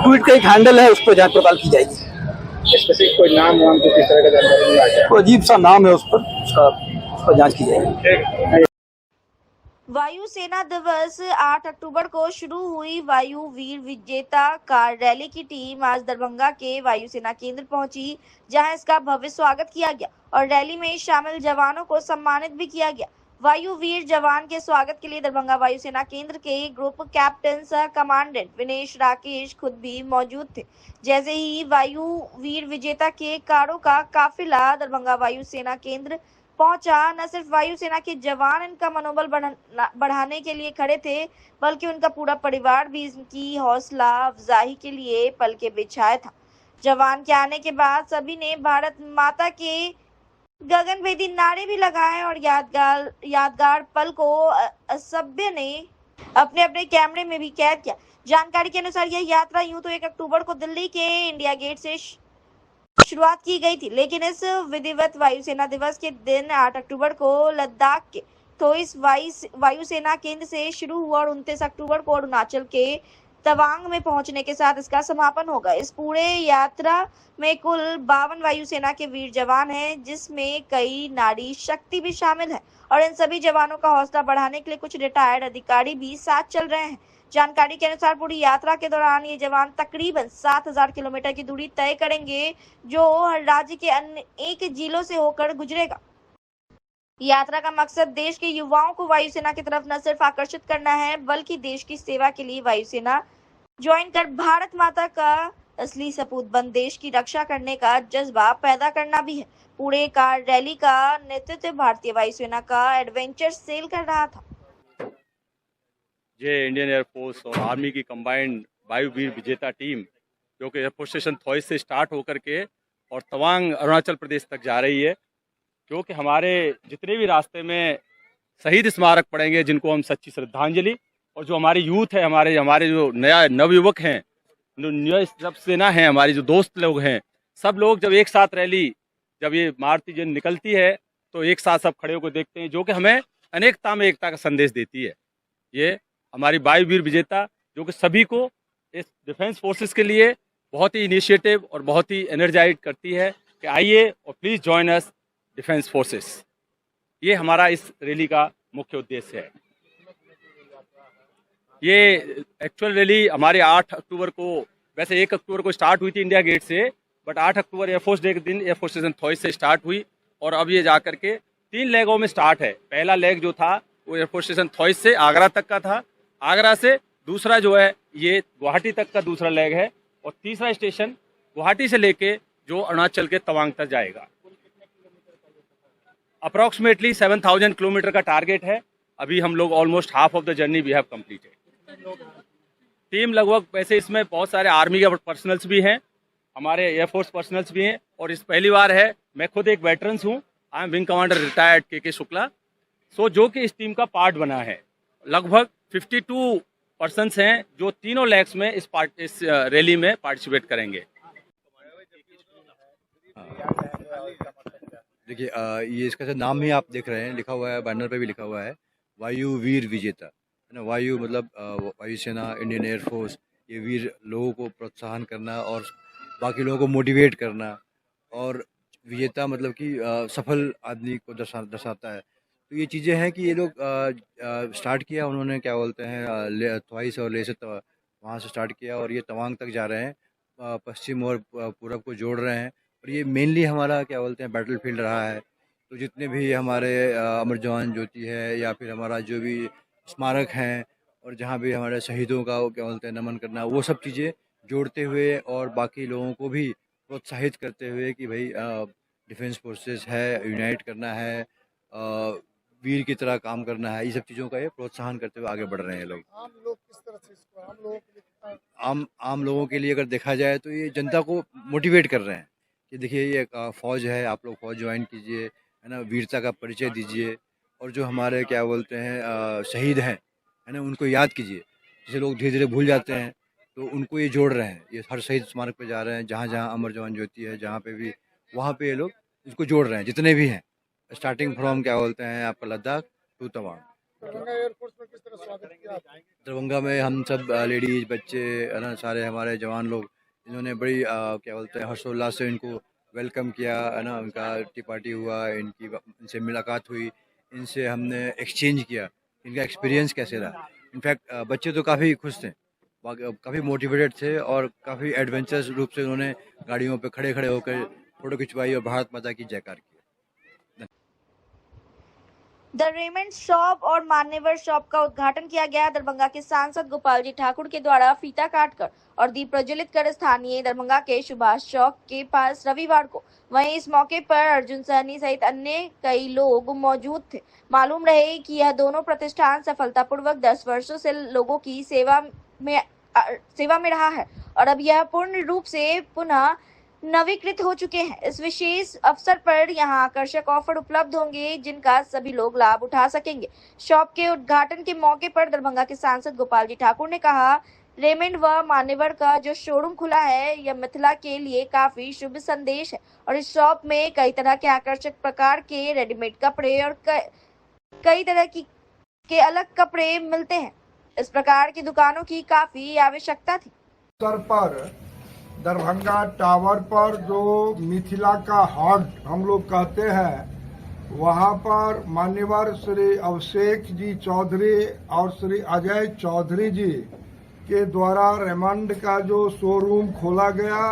ट्वीट का एक हैंडल है, उस पर जांच पड़ताल की जाएगी। स्पेसिफिक कोई नाम वाम को किस तरह का जानकारी मिला है? कोई अजीब सा नाम है उस पर जांच की जाएगी। वायुसेना दिवस 8 अक्टूबर को शुरू हुई वायु वीर विजेता कार रैली की टीम आज दरभंगा के वायुसेना केंद्र पहुंची, जहां इसका भव्य स्वागत किया गया और रैली में शामिल जवानों को सम्मानित भी किया गया। वायु वीर जवान के स्वागत के लिए दरभंगा वायुसेना केंद्र के ग्रुप कैप्टन सह कमांडेंट विनेश राकेश खुद भी मौजूद थे। जैसे ही वायु वीर विजेता के कारों का काफिला दरभंगा वायुसेना केंद्र पहुंचा, न सिर्फ वायुसेना के जवान इनका मनोबल बढ़ाने के लिए खड़े थे, बल्कि उनका पूरा परिवार भी इनकी हौसला अफजाई के लिए पल के बिछाया था। जवान के आने के बाद सभी ने भारत माता के गगनभेदी नारे भी लगाए और यादगार पल को सभ्य ने अपने अपने कैमरे में भी कैद किया। जानकारी के अनुसार यह यात्रा यूं तो 1 अक्टूबर को दिल्ली के इंडिया गेट से शुरुआत की गई थी, लेकिन इस विधिवत वायुसेना दिवस के दिन 8 अक्टूबर को लद्दाख के थोइस वायुसेना केंद्र से शुरू हुआ और 29 अक्टूबर को अरुणाचल के तवांग में पहुंचने के साथ इसका समापन होगा। इस पूरे यात्रा में कुल 52 वायुसेना के वीर जवान हैं, जिसमें कई नारी शक्ति भी शामिल है और इन सभी जवानों का हौसला बढ़ाने के लिए कुछ रिटायर्ड अधिकारी भी साथ चल रहे हैं। जानकारी के अनुसार पूरी यात्रा के दौरान ये जवान तकरीबन 7000 किलोमीटर की दूरी तय करेंगे, जो हर राज्य के अन्य एक जिलों से होकर गुजरेगा। यात्रा का मकसद देश के युवाओं को वायुसेना की तरफ न सिर्फ आकर्षित करना है, बल्कि देश की सेवा के लिए वायुसेना ज्वाइन कर भारत माता का असली सपूत बन देश की रक्षा करने का जज्बा पैदा करना भी है। पूरे कार रैली का नेतृत्व भारतीय वायुसेना का एडवेंचर सेल कर रहा था। ये इंडियन एयरफोर्स और आर्मी की कंबाइंड वायु वीर विजेता टीम, जो कि एयरफोर्स स्टेशन थॉइस से स्टार्ट होकर के और तवांग अरुणाचल प्रदेश तक जा रही है, जो कि हमारे जितने भी रास्ते में शहीद स्मारक पड़ेंगे, जिनको हम सच्ची श्रद्धांजलि, और जो हमारी यूथ है, हमारे जो नया नवयुवक हैं, जो सब सेना है, हमारी जो दोस्त लोग हैं, सब लोग जब एक साथ रैली, जब ये मारुति जन निकलती है तो एक साथ सब खड़े होकर देखते हैं, जो कि हमें अनेकता में एकता का संदेश देती है। ये हमारी वायु वीर विजेता, जो कि सभी को इस डिफेंस फोर्सेस के लिए बहुत ही इनिशिएटिव और बहुत ही एनर्जाइज करती है कि आइए और please join us defence forces. ये हमारा इस रैली का मुख्य उद्देश्य है। ये एक्चुअल रैली हमारे 8 अक्टूबर को, वैसे 1 अक्टूबर को स्टार्ट हुई थी इंडिया गेट से, बट 8 अक्टूबर एयरफोर्स डे के दिन एयरफोर्स स्टेशन थॉइस से स्टार्ट हुई और अब ये जाकर के 3 लेगों में स्टार्ट है। पहला लेग जो था वो एयरफोर्स स्टेशन थॉइस से आगरा तक का था, आगरा से दूसरा जो है ये गुवाहाटी तक का दूसरा लेग है, और तीसरा स्टेशन गुवाहाटी से लेके जो अरुणाचल के तवांग तक जाएगा। अप्रॉक्सीमेटली 7000 किलोमीटर का टारगेट है। अभी हम लोग almost half of the journey we have completed. Team लगभग, वैसे इसमें बहुत सारे आर्मी के पर्सनल्स भी हैं, हमारे एयरफोर्स पर्सनल्स भी हैं, और इस पहली बार है। मैं खुद एक वेटरन्स हूँ, I am wing commander retired के शुक्ला, जो कि इस टीम का पार्ट बना है। लगभग 52 पर्सन्स हैं जो तीनों लेग्स में इस रैली में पार्टिसिपेट करेंगे। देखिए, ये इसका जो नाम ही आप देख रहे हैं, लिखा हुआ है, बैनर पे भी लिखा हुआ है वायु वीर विजेता, है ना। वायु मतलब वायुसेना, इंडियन एयरफोर्स, ये वीर लोगों को प्रोत्साहन करना और बाकी लोगों को मोटिवेट करना, और विजेता मतलब कि सफल आदमी को दर्शाता है। तो ये चीज़ें हैं कि ये लोग स्टार्ट किया उन्होंने, क्या बोलते हैं, थ्वाइस और ले से वहाँ से स्टार्ट किया और ये तवांग तक जा रहे हैं, पश्चिम और पूरब को जोड़ रहे हैं। और ये मेनली हमारा, क्या बोलते हैं, बैटल फील्ड रहा है। तो जितने भी हमारे अमर जवान ज्योति है या फिर हमारा जो भी स्मारक हैं और जहाँ भी हमारे शहीदों का, क्या बोलते हैं, नमन करना, वो सब चीज़ें जोड़ते हुए और बाकी लोगों को भी प्रोत्साहित करते हुए कि भाई डिफेंस फोर्सेस है, यूनाइट करना है, वीर की तरह काम करना है, ये सब चीज़ों का ये प्रोत्साहन करते हुए आगे बढ़ रहे हैं लोग। आम लोग किस तरह से इसको, आम लोगों के लिए अगर देखा जाए तो ये जनता को मोटिवेट कर रहे हैं कि देखिए ये फ़ौज है, आप लोग फ़ौज ज्वाइन कीजिए, है ना, वीरता का परिचय दीजिए और जो हमारे, क्या बोलते हैं, शहीद हैं, है ना, उनको याद कीजिए। जिसे लोग धीरे धीरे भूल जाते हैं तो उनको ये जोड़ रहे हैं। ये हर शहीद स्मारक पे जा रहे हैं, जहाँ जहाँ अमर जवान ज्योति है, जहाँ पे भी, वहाँ पे ये लोग इसको जोड़ रहे हैं, जितने भी हैं, स्टार्टिंग फ्रॉम, क्या बोलते हैं, आपका लद्दाख टू तवांग। दरभंगा एयरफोर्स में किस तरह स्वागत किया? दरभंगा में हम सब लेडीज, बच्चे, है ना, सारे हमारे जवान लोग, इन्होंने बड़ी क्या बोलते हैं, हर्षोल्लास से इनको वेलकम किया, है ना। उनका टी पार्टी हुआ, इनसे मुलाकात हुई, इनसे हमने एक्सचेंज किया, इनका एक्सपीरियंस कैसे रहा। इनफैक्ट बच्चे तो काफ़ी खुश थे, काफ़ी मोटिवेटेड थे और काफ़ी एडवेंचरस रूप से उन्होंने गाड़ियों पे खड़े खड़े होकर फोटो खिंचवाई और भारत माता की जयकार की। द रेमंड शॉप और मान्यवर शॉप का उद्घाटन किया गया। दरभंगा के सांसद गोपाल जी ठाकुर के द्वारा फीता काटकर और दीप प्रज्वलित कर स्थानीय दरभंगा के सुभाष चौक के पास रविवार को। वहीं इस मौके पर अर्जुन सहनी सहित अन्य कई लोग मौजूद थे। मालूम रहे कि यह दोनों प्रतिष्ठान सफलतापूर्वक 10 वर्षों से लोगों की सेवा में रहा है और अब यह पूर्ण रूप से पुनः नवीकृत हो चुके हैं। इस विशेष अवसर पर यहां आकर्षक ऑफर उपलब्ध होंगे जिनका सभी लोग लाभ उठा सकेंगे। शॉप के उद्घाटन के मौके पर दरभंगा के सांसद गोपाल जी ठाकुर ने कहा, रेमंड व मान्यवर का जो शोरूम खुला है यह मिथिला के लिए काफी शुभ संदेश है और इस शॉप में कई तरह के आकर्षक प्रकार के रेडीमेड कपड़े और कई तरह के अलग कपड़े मिलते हैं। इस प्रकार की दुकानों की काफी आवश्यकता थी। सर पर दरभंगा टावर पर जो मिथिला का हार्ट हम लोग कहते हैं, वहाँ पर मान्यवर श्री अभिषेक जी चौधरी और श्री अजय चौधरी जी के द्वारा रेमंड का जो शोरूम खोला गया,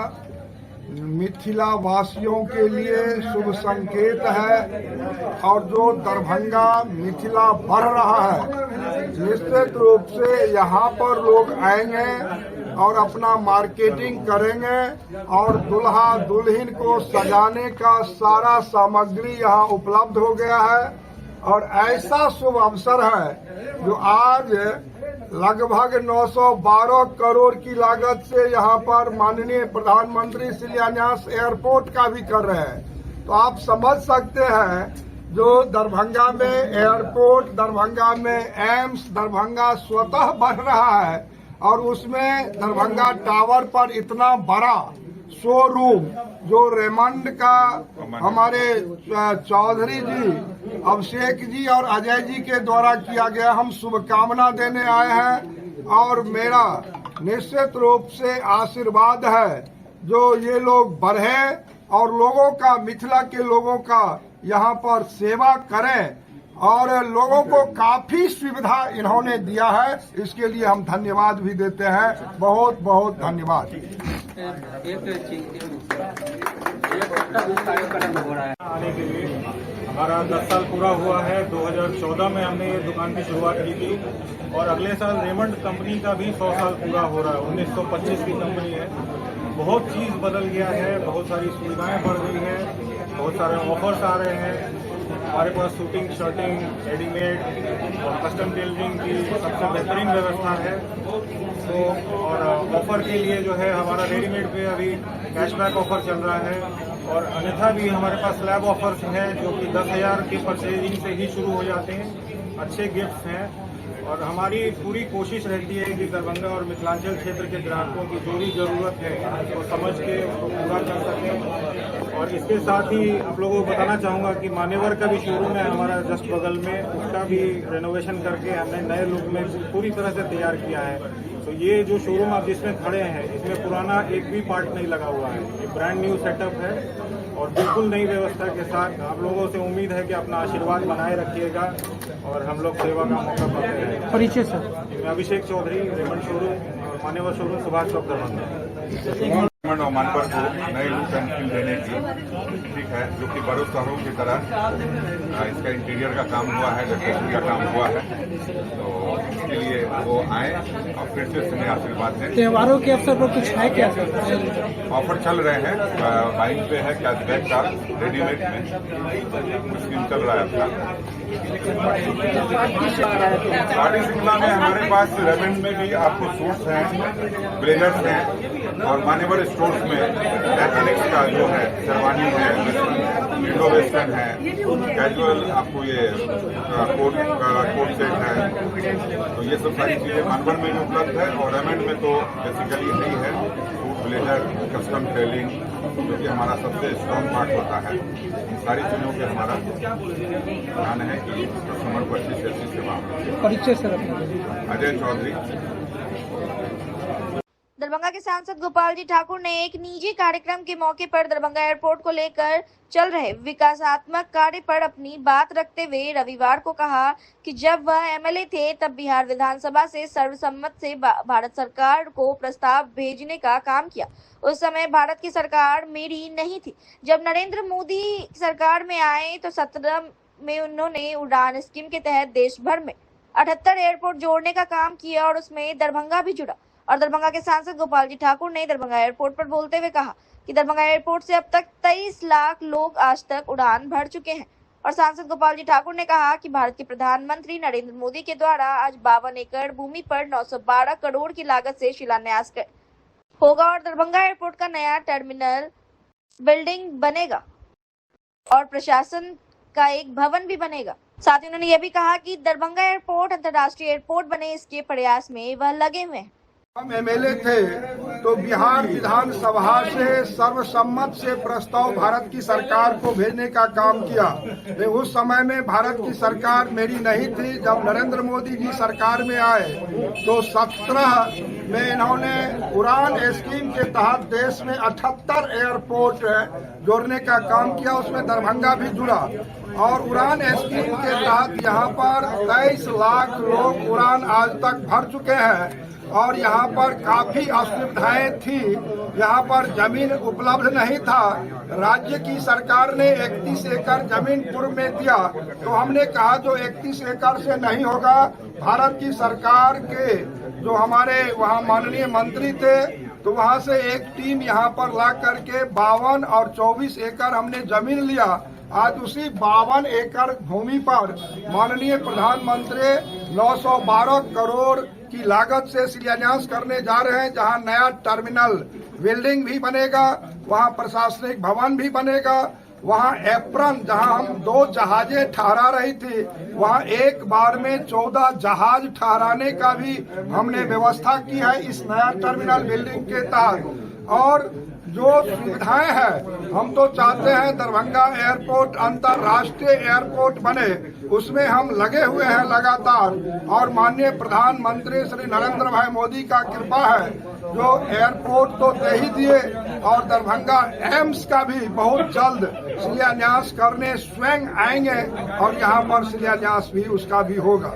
मिथिला वासियों के लिए शुभ संकेत है और जो दरभंगा मिथिला बढ़ रहा है, निश्चित रूप से यहाँ पर लोग आएंगे और अपना मार्केटिंग करेंगे और दुल्हा दुल्हन को सजाने का सारा सामग्री यहाँ उपलब्ध हो गया है। और ऐसा शुभ अवसर है जो आज लगभग 912 करोड़ की लागत से यहाँ पर माननीय प्रधानमंत्री शिलान्यास एयरपोर्ट का भी कर रहे हैं। तो आप समझ सकते हैं जो दरभंगा में एयरपोर्ट, दरभंगा में एम्स, दरभंगा स्वतः बढ़ रहा है और उसमें दरभंगा टावर पर इतना बड़ा शोरूम जो रेमंड का हमारे चौधरी जी, अभिषेक जी और अजय जी के द्वारा किया गया, हम शुभकामना देने आए हैं और मेरा निश्चित रूप से आशीर्वाद है जो ये लोग बढ़े और लोगों का, मिथिला के लोगों का यहाँ पर सेवा करें और लोगों को काफी सुविधा इन्होंने दिया है, इसके लिए हम धन्यवाद भी देते हैं। बहुत बहुत धन्यवाद। आने के लिए हमारा 10 साल पूरा हुआ है। 2014 में हमने ये दुकान की शुरुआत की थी और अगले साल रेमंड कंपनी का भी 100 साल पूरा हो रहा है। 1925 की कंपनी है। बहुत चीज़ बदल गया है, बहुत सारी सुविधाएं बढ़ गई हैं, बहुत सारे ऑफर्स आ रहे हैं। हमारे पास शूटिंग, शर्टिंग, रेडीमेड और कस्टम टेलरिंग की सबसे बेहतरीन व्यवस्था है। तो और ऑफर के लिए जो है हमारा रेडीमेड पे अभी कैशबैक ऑफर चल रहा है और अन्यथा भी हमारे पास स्लैब ऑफर्स हैं जो कि 10,000 की परचेजिंग से ही शुरू हो जाते हैं। अच्छे गिफ्ट्स हैं और हमारी पूरी कोशिश रहती है कि दरभंगा और मिथिलांचल क्षेत्र के ग्राहकों की जो भी जरूरत है उसको समझ के उसको पूरा कर सकें। और इसके साथ ही आप लोगों को बताना चाहूँगा कि मान्यवर का भी शोरूम है हमारा जस्ट बगल में, उसका भी रेनोवेशन करके हमने नए लुक में पूरी तरह से तैयार किया है। तो ये जो शोरूम आप जिसमें खड़े हैं इसमें पुराना एक भी पार्ट नहीं लगा हुआ है, ये ब्रांड न्यू सेटअप है और बिल्कुल नई व्यवस्था के साथ। आप लोगों से उम्मीद है कि अपना आशीर्वाद बनाए रखिएगा और हम लोग सेवा का मौका पाते हैं। परिचय सर। मैं अभिषेक चौधरी, रेमंड शोरूम और मान्यवर शोरूम सुभाष चौक दरभंगा। और मानवर को नए लुक एंड फील देने की, ठीक है, जो कि बड़े शहरों की तरह इसका इंटीरियर का काम हुआ है, डेकोरेशन का काम हुआ है, तो इसके लिए वो आए और फिर से सुने आशीर्वाद दें। त्योहारों के अवसर पर कुछ है क्या सर? ऑफर चल रहे हैं, बाइक पे है कैशबैक का, रेडीमेड में स्कीम चल रहा है अपना। पार्टी शिमला में हमारे पास रेमेंड में भी आपको सूट्स हैं, ब्लेजर्स हैं और मान्यवर स्टोर्स में एथनिक्स का जो है शेरवानी है, इंडो वेस्टर्न है, कैजुअल आपको ये कोट सेट है, तो ये सब सारी चीजें मानवर में भी उपलब्ध है। और रेमेंड में तो बेसिकली यही है, सूट, ब्लेजर, कस्टम टेलिंग, जो कि हमारा सबसे स्ट्रॉन्ग पार्ट होता है। इन सारी चीजों पे हमारा ध्यान है कि कस्टमर को अच्छी से अच्छी सेवा। परिचय सर। अजय चौधरी। दरभंगा के सांसद गोपाल जी ठाकुर ने एक निजी कार्यक्रम के मौके पर दरभंगा एयरपोर्ट को लेकर चल रहे विकासात्मक कार्य पर अपनी बात रखते हुए रविवार को कहा कि जब वह एमएलए थे तब बिहार विधानसभा से सर्वसम्मत से भारत सरकार को प्रस्ताव भेजने का काम किया। उस समय भारत की सरकार मेरी नहीं थी। जब नरेंद्र मोदी सरकार में आए तो 17 में उन्होंने उड़ान स्कीम के तहत देश भर में 78 एयरपोर्ट जोड़ने का काम किया और उसमें दरभंगा भी जुड़ा। और दरभंगा के सांसद गोपाल जी ठाकुर ने दरभंगा एयरपोर्ट पर बोलते हुए कहा कि दरभंगा एयरपोर्ट से अब तक 23 लाख लोग आज तक उड़ान भर चुके हैं। और सांसद गोपाल जी ठाकुर ने कहा कि भारत के प्रधानमंत्री नरेंद्र मोदी के द्वारा आज 52 एकड़ भूमि पर 912 करोड़ की लागत से शिलान्यास होगा और दरभंगा एयरपोर्ट का नया टर्मिनल बिल्डिंग बनेगा और प्रशासन का एक भवन भी बनेगा। साथ ही उन्होंने यह भी कहा कि दरभंगा एयरपोर्ट अंतर्राष्ट्रीय एयरपोर्ट बने, इसके प्रयास में वह लगे हुए हैं। हम एमएलए थे तो बिहार विधानसभा से सर्वसम्मत से प्रस्ताव भारत की सरकार को भेजने का काम किया। उस समय में भारत की सरकार मेरी नहीं थी। जब नरेंद्र मोदी जी सरकार में आए तो 17 में इन्होंने उड़ान स्कीम के तहत देश में 78 एयरपोर्ट जोड़ने का काम किया, उसमें दरभंगा भी जुड़ा। और उड़ान स्कीम के तहत यहाँ पर 23 लाख लोग उड़ान आज तक भर चुके हैं और यहाँ पर काफी असुविधाएं थी। यहाँ पर जमीन उपलब्ध नहीं था। राज्य की सरकार ने 31 एकड़ जमीन पूर्व में दिया तो हमने कहा जो 31 एकड़ से नहीं होगा। भारत की सरकार के जो हमारे वहाँ माननीय मंत्री थे तो वहाँ से एक टीम यहाँ पर ला करके 52 और 24 एकड़ हमने जमीन लिया। आज उसी 52 एकड़ भूमि पर माननीय प्रधानमंत्री 912 करोड़ की लागत से शिलान्यास करने जा रहे हैं, जहां नया टर्मिनल बिल्डिंग भी बनेगा, वहां प्रशासनिक भवन भी बनेगा, वहां एप्रन जहां हम 2 जहाजें ठहरा रही थी वहां एक बार में 14 जहाज ठहराने का भी हमने व्यवस्था की है इस नया टर्मिनल बिल्डिंग के तहत। और जो सुविधाएं हैं हम तो चाहते हैं दरभंगा एयरपोर्ट अंतर्राष्ट्रीय एयरपोर्ट बने, उसमें हम लगे हुए हैं लगातार। और माननीय प्रधानमंत्री श्री नरेंद्र भाई मोदी का कृपा है जो एयरपोर्ट तो दे ही दिए और दरभंगा एम्स का भी बहुत जल्द शिलान्यास करने स्वयं आएंगे और यहाँ पर शिलान्यास भी उसका भी होगा।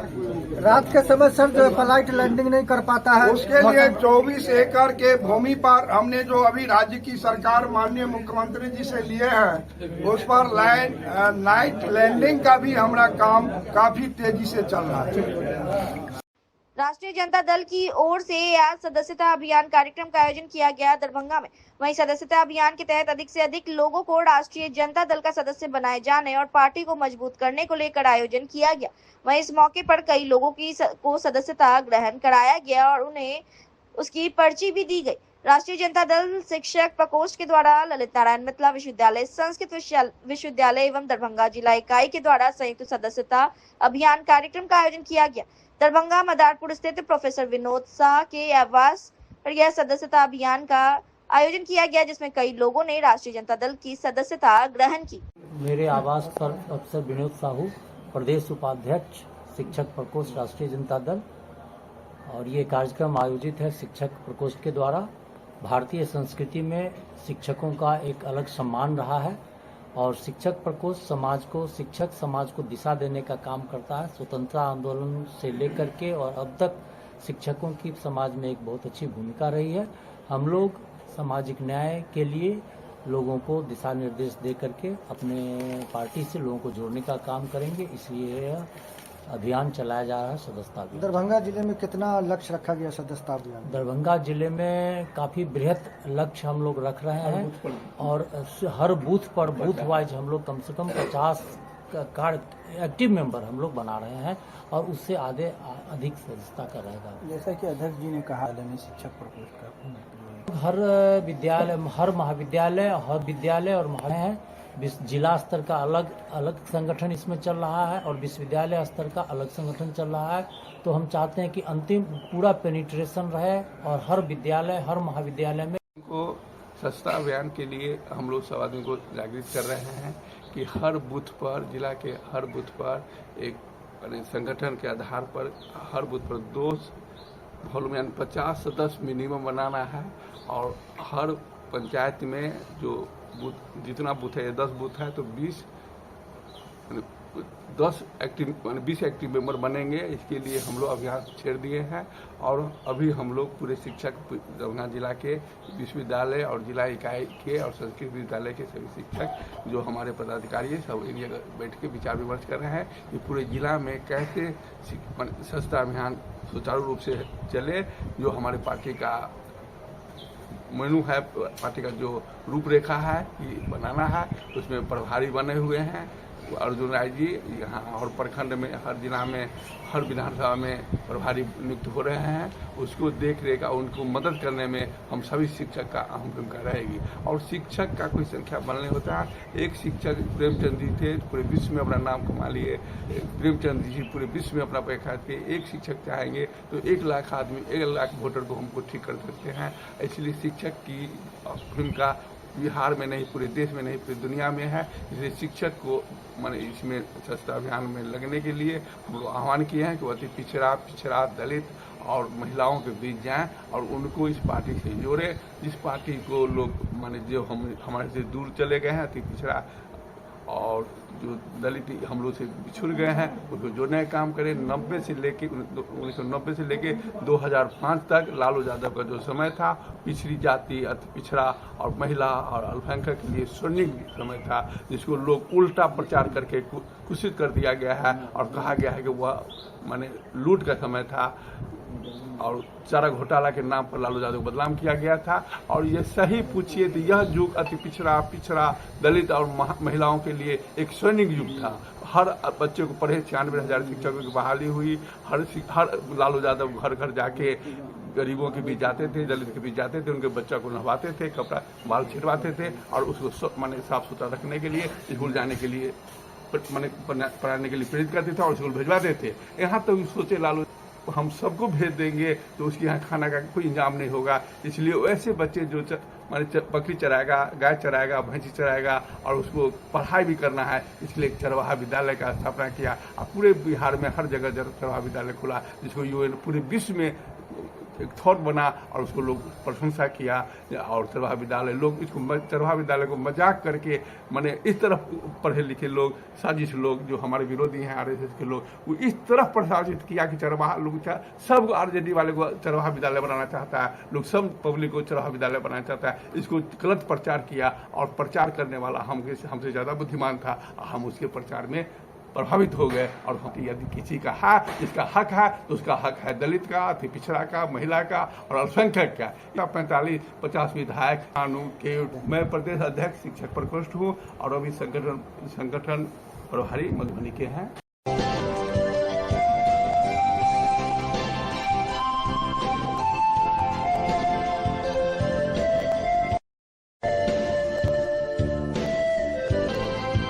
रात के समय सर जो फ्लाइट लैंडिंग नहीं कर पाता है, उसके लिए 24 एकड़ के भूमि पर हमने जो अभी राज्य की सरकार माननीय मुख्यमंत्री जी से लिए हैं उस पर नाइट लैंडिंग का भी हमारा काम काफी तेजी से चल रहा है। राष्ट्रीय जनता दल की ओर से आज सदस्यता अभियान कार्यक्रम का आयोजन किया गया दरभंगा में। वहीं सदस्यता अभियान के तहत अधिक से अधिक लोगों को राष्ट्रीय जनता दल का सदस्य बनाए जाने और पार्टी को मजबूत करने को लेकर आयोजन किया गया। वहीं इस मौके पर कई लोगों को सदस्यता ग्रहण कराया गया और उन्हें उसकी पर्ची भी दी गई। राष्ट्रीय जनता दल शिक्षक प्रकोष्ठ के द्वारा ललित नारायण मिथिला विश्वविद्यालय, संस्कृत विश्वविद्यालय एवं दरभंगा जिला इकाई के द्वारा संयुक्त सदस्यता अभियान कार्यक्रम का आयोजन किया गया। दरभंगा मदारपुर स्थित प्रोफेसर विनोद शाह के आवास पर यह सदस्यता अभियान का आयोजन किया गया, जिसमें कई लोगों ने राष्ट्रीय जनता दल की सदस्यता ग्रहण की। मेरे आवास पर प्रोफेसर विनोद साहू, प्रदेश उपाध्यक्ष शिक्षक प्रकोष्ठ राष्ट्रीय जनता दल, और ये कार्यक्रम आयोजित है शिक्षक प्रकोष्ठ के द्वारा। भारतीय संस्कृति में शिक्षकों का एक अलग सम्मान रहा है और शिक्षक प्रकोष्ठ शिक्षक समाज को दिशा देने का काम करता है। स्वतंत्रता आंदोलन से लेकर के और अब तक शिक्षकों की समाज में एक बहुत अच्छी भूमिका रही है। हम लोग सामाजिक न्याय के लिए लोगों को दिशा निर्देश दे करके अपने पार्टी से लोगों को जोड़ने का काम करेंगे, इसलिए अभियान चलाया जा रहा है सदस्यता अभियान। दरभंगा जिले में कितना लक्ष्य रखा गया सदस्यता अभियान? दरभंगा जिले में काफ़ी बृहत लक्ष्य हम लोग रख रहे हैं और हर बूथ पर बूथ वाइज हम लोग कम से कम 50 कार्ड एक्टिव मेंबर हम लोग बना रहे हैं और उससे अधिक सदस्यता का रहेगा। जैसा कि अध्यक्ष जी ने कहा, शिक्षक प्रकोष्ठ का हर विद्यालय, हर महाविद्यालय, हर विद्यालय और है जिला स्तर का अलग अलग संगठन इसमें चल रहा है और विश्वविद्यालय स्तर का अलग संगठन चल रहा है। तो हम चाहते हैं कि अंतिम पूरा पेनिट्रेशन रहे और हर विद्यालय, हर महाविद्यालय में को सस्ता अभियान के लिए हम लोग सब आदमी को जागृत कर रहे हैं कि हर बूथ पर, जिला के हर बूथ पर एक संगठन के आधार पर हर बूथ पर 2 वॉल्यूम यानी 50 सदस्य मिनिमम बनाना है और हर पंचायत में जो बूथ जितना बूथ है, 10 बूथ है तो 20 एक्टिव मेंबर बनेंगे। इसके लिए हम लोग अभियान छेड़ दिए हैं और अभी हम लोग पूरे शिक्षक दरभंगा जिला के विश्वविद्यालय और जिला इकाई के और संस्कृत विद्यालय के सभी शिक्षक जो हमारे पदाधिकारी सब एक जगह बैठ के विचार विमर्श कर रहे हैं कि पूरे जिला में कैसे सस्ता अभियान सुचारू रूप से चले। जो हमारे पार्टी का मेनू है, पार्टी का जो रूपरेखा है कि बनाना है, उसमें प्रभारी बने हुए हैं अर्जुन राय जी यहाँ और प्रखंड में हर जिला में हर विधानसभा में प्रभारी नियुक्त हो रहे हैं। उसको देख रेख और उनको मदद करने में हम सभी शिक्षक का अहम भूमिका रहेगी और शिक्षक का कोई संख्या बनने होता है। एक शिक्षक प्रेमचंद जी थे, पूरे विश्व में अपना नाम कमा लिए। प्रेमचंद जी पूरे विश्व में अपना प्रख्यात थे। एक शिक्षक चाहेंगे तो 1 लाख आदमी, 1 लाख वोटर को हमको ठीक कर सकते हैं। इसलिए शिक्षक की भूमिका बिहार में नहीं, पूरे देश में नहीं, पूरी दुनिया में है। इसलिए शिक्षक को माने इसमें सस्ता अभियान में लगने के लिए हम लोग आह्वान किए हैं कि अति पिछड़ा दलित और महिलाओं के बीच जाएं और उनको इस पार्टी से जोड़े, जिस पार्टी को लोग माने जो हमारे से दूर चले गए हैं, अति पिछड़ा और जो दलित हम लोग से बिछुड़ गए हैं, उसको जोड़ने का काम करें। 1990 से लेके 2005 तक लालू यादव का जो समय था, पिछड़ी जाति, अति पिछड़ा और महिला और अल्पसंख्यक के लिए स्वर्णिम समय था, जिसको लोग उल्टा प्रचार करके कुशित कर दिया गया है और कहा गया है कि वह माने लूट का समय था और चारा घोटाला के नाम पर लालू यादव को बदनाम किया गया था। और ये सही पूछिए तो यह युग अति पिछड़ा दलित और महिलाओं के लिए एक स्वर्णिम युग था। हर बच्चे को पढ़े, 96,000 शिक्षकों की बहाली हुई। हर लालू यादव घर घर जाके गरीबों के बीच जाते थे, दलित के बीच जाते थे, उनके बच्चा को नहवाते थे, कपड़ा बाल छिड़वाते थे और उसको माने साफ सुथरा रखने के लिए, स्कूल जाने के लिए माने पढ़ाने के लिए प्रेरित करते थे और स्कूल भिजवाते थे। यहाँ तो सोचे लालू हम सबको भेज देंगे तो उसके यहाँ खाना का कोई इंतजाम नहीं होगा। इसलिए ऐसे बच्चे जो माने बकरी चराएगा, गाय चराएगा, भैंसी चराएगा और उसको पढ़ाई भी करना है, इसलिए एक चरवाहा विद्यालय का स्थापना किया और पूरे बिहार में हर जगह चरवाहा विद्यालय खुला, जिसको यूएन पूरे विश्व में एक थॉट बना और उसको लोग प्रशंसा किया। और चरवाहा विद्यालय लोग इसको चरवाहा विद्यालय को मजाक करके माने इस तरफ पढ़े लिखे लोग, साजिश लोग जो हमारे विरोधी हैं आरएसएस के लोग, वो इस तरफ प्रसारित किया कि चरवाहा लोग सब आरजेडी वाले को चरवाहा विद्यालय बनाना चाहता है, लोग सब पब्लिक को चरवाहा विद्यालय बनाना चाहता है। इसको गलत प्रचार किया और प्रचार करने वाला हमसे ज़्यादा बुद्धिमान था। हम उसके प्रचार में प्रभावित हो गए और यदि किसी का है, जिसका हक है तो उसका हक है दलित का, अति पिछड़ा का, महिला का और अल्पसंख्यक का। 45-50 विधायक के मैं प्रदेश अध्यक्ष शिक्षक प्रकोष्ठ हूँ और अभी संगठन प्रभारी मधुबनी के हैं।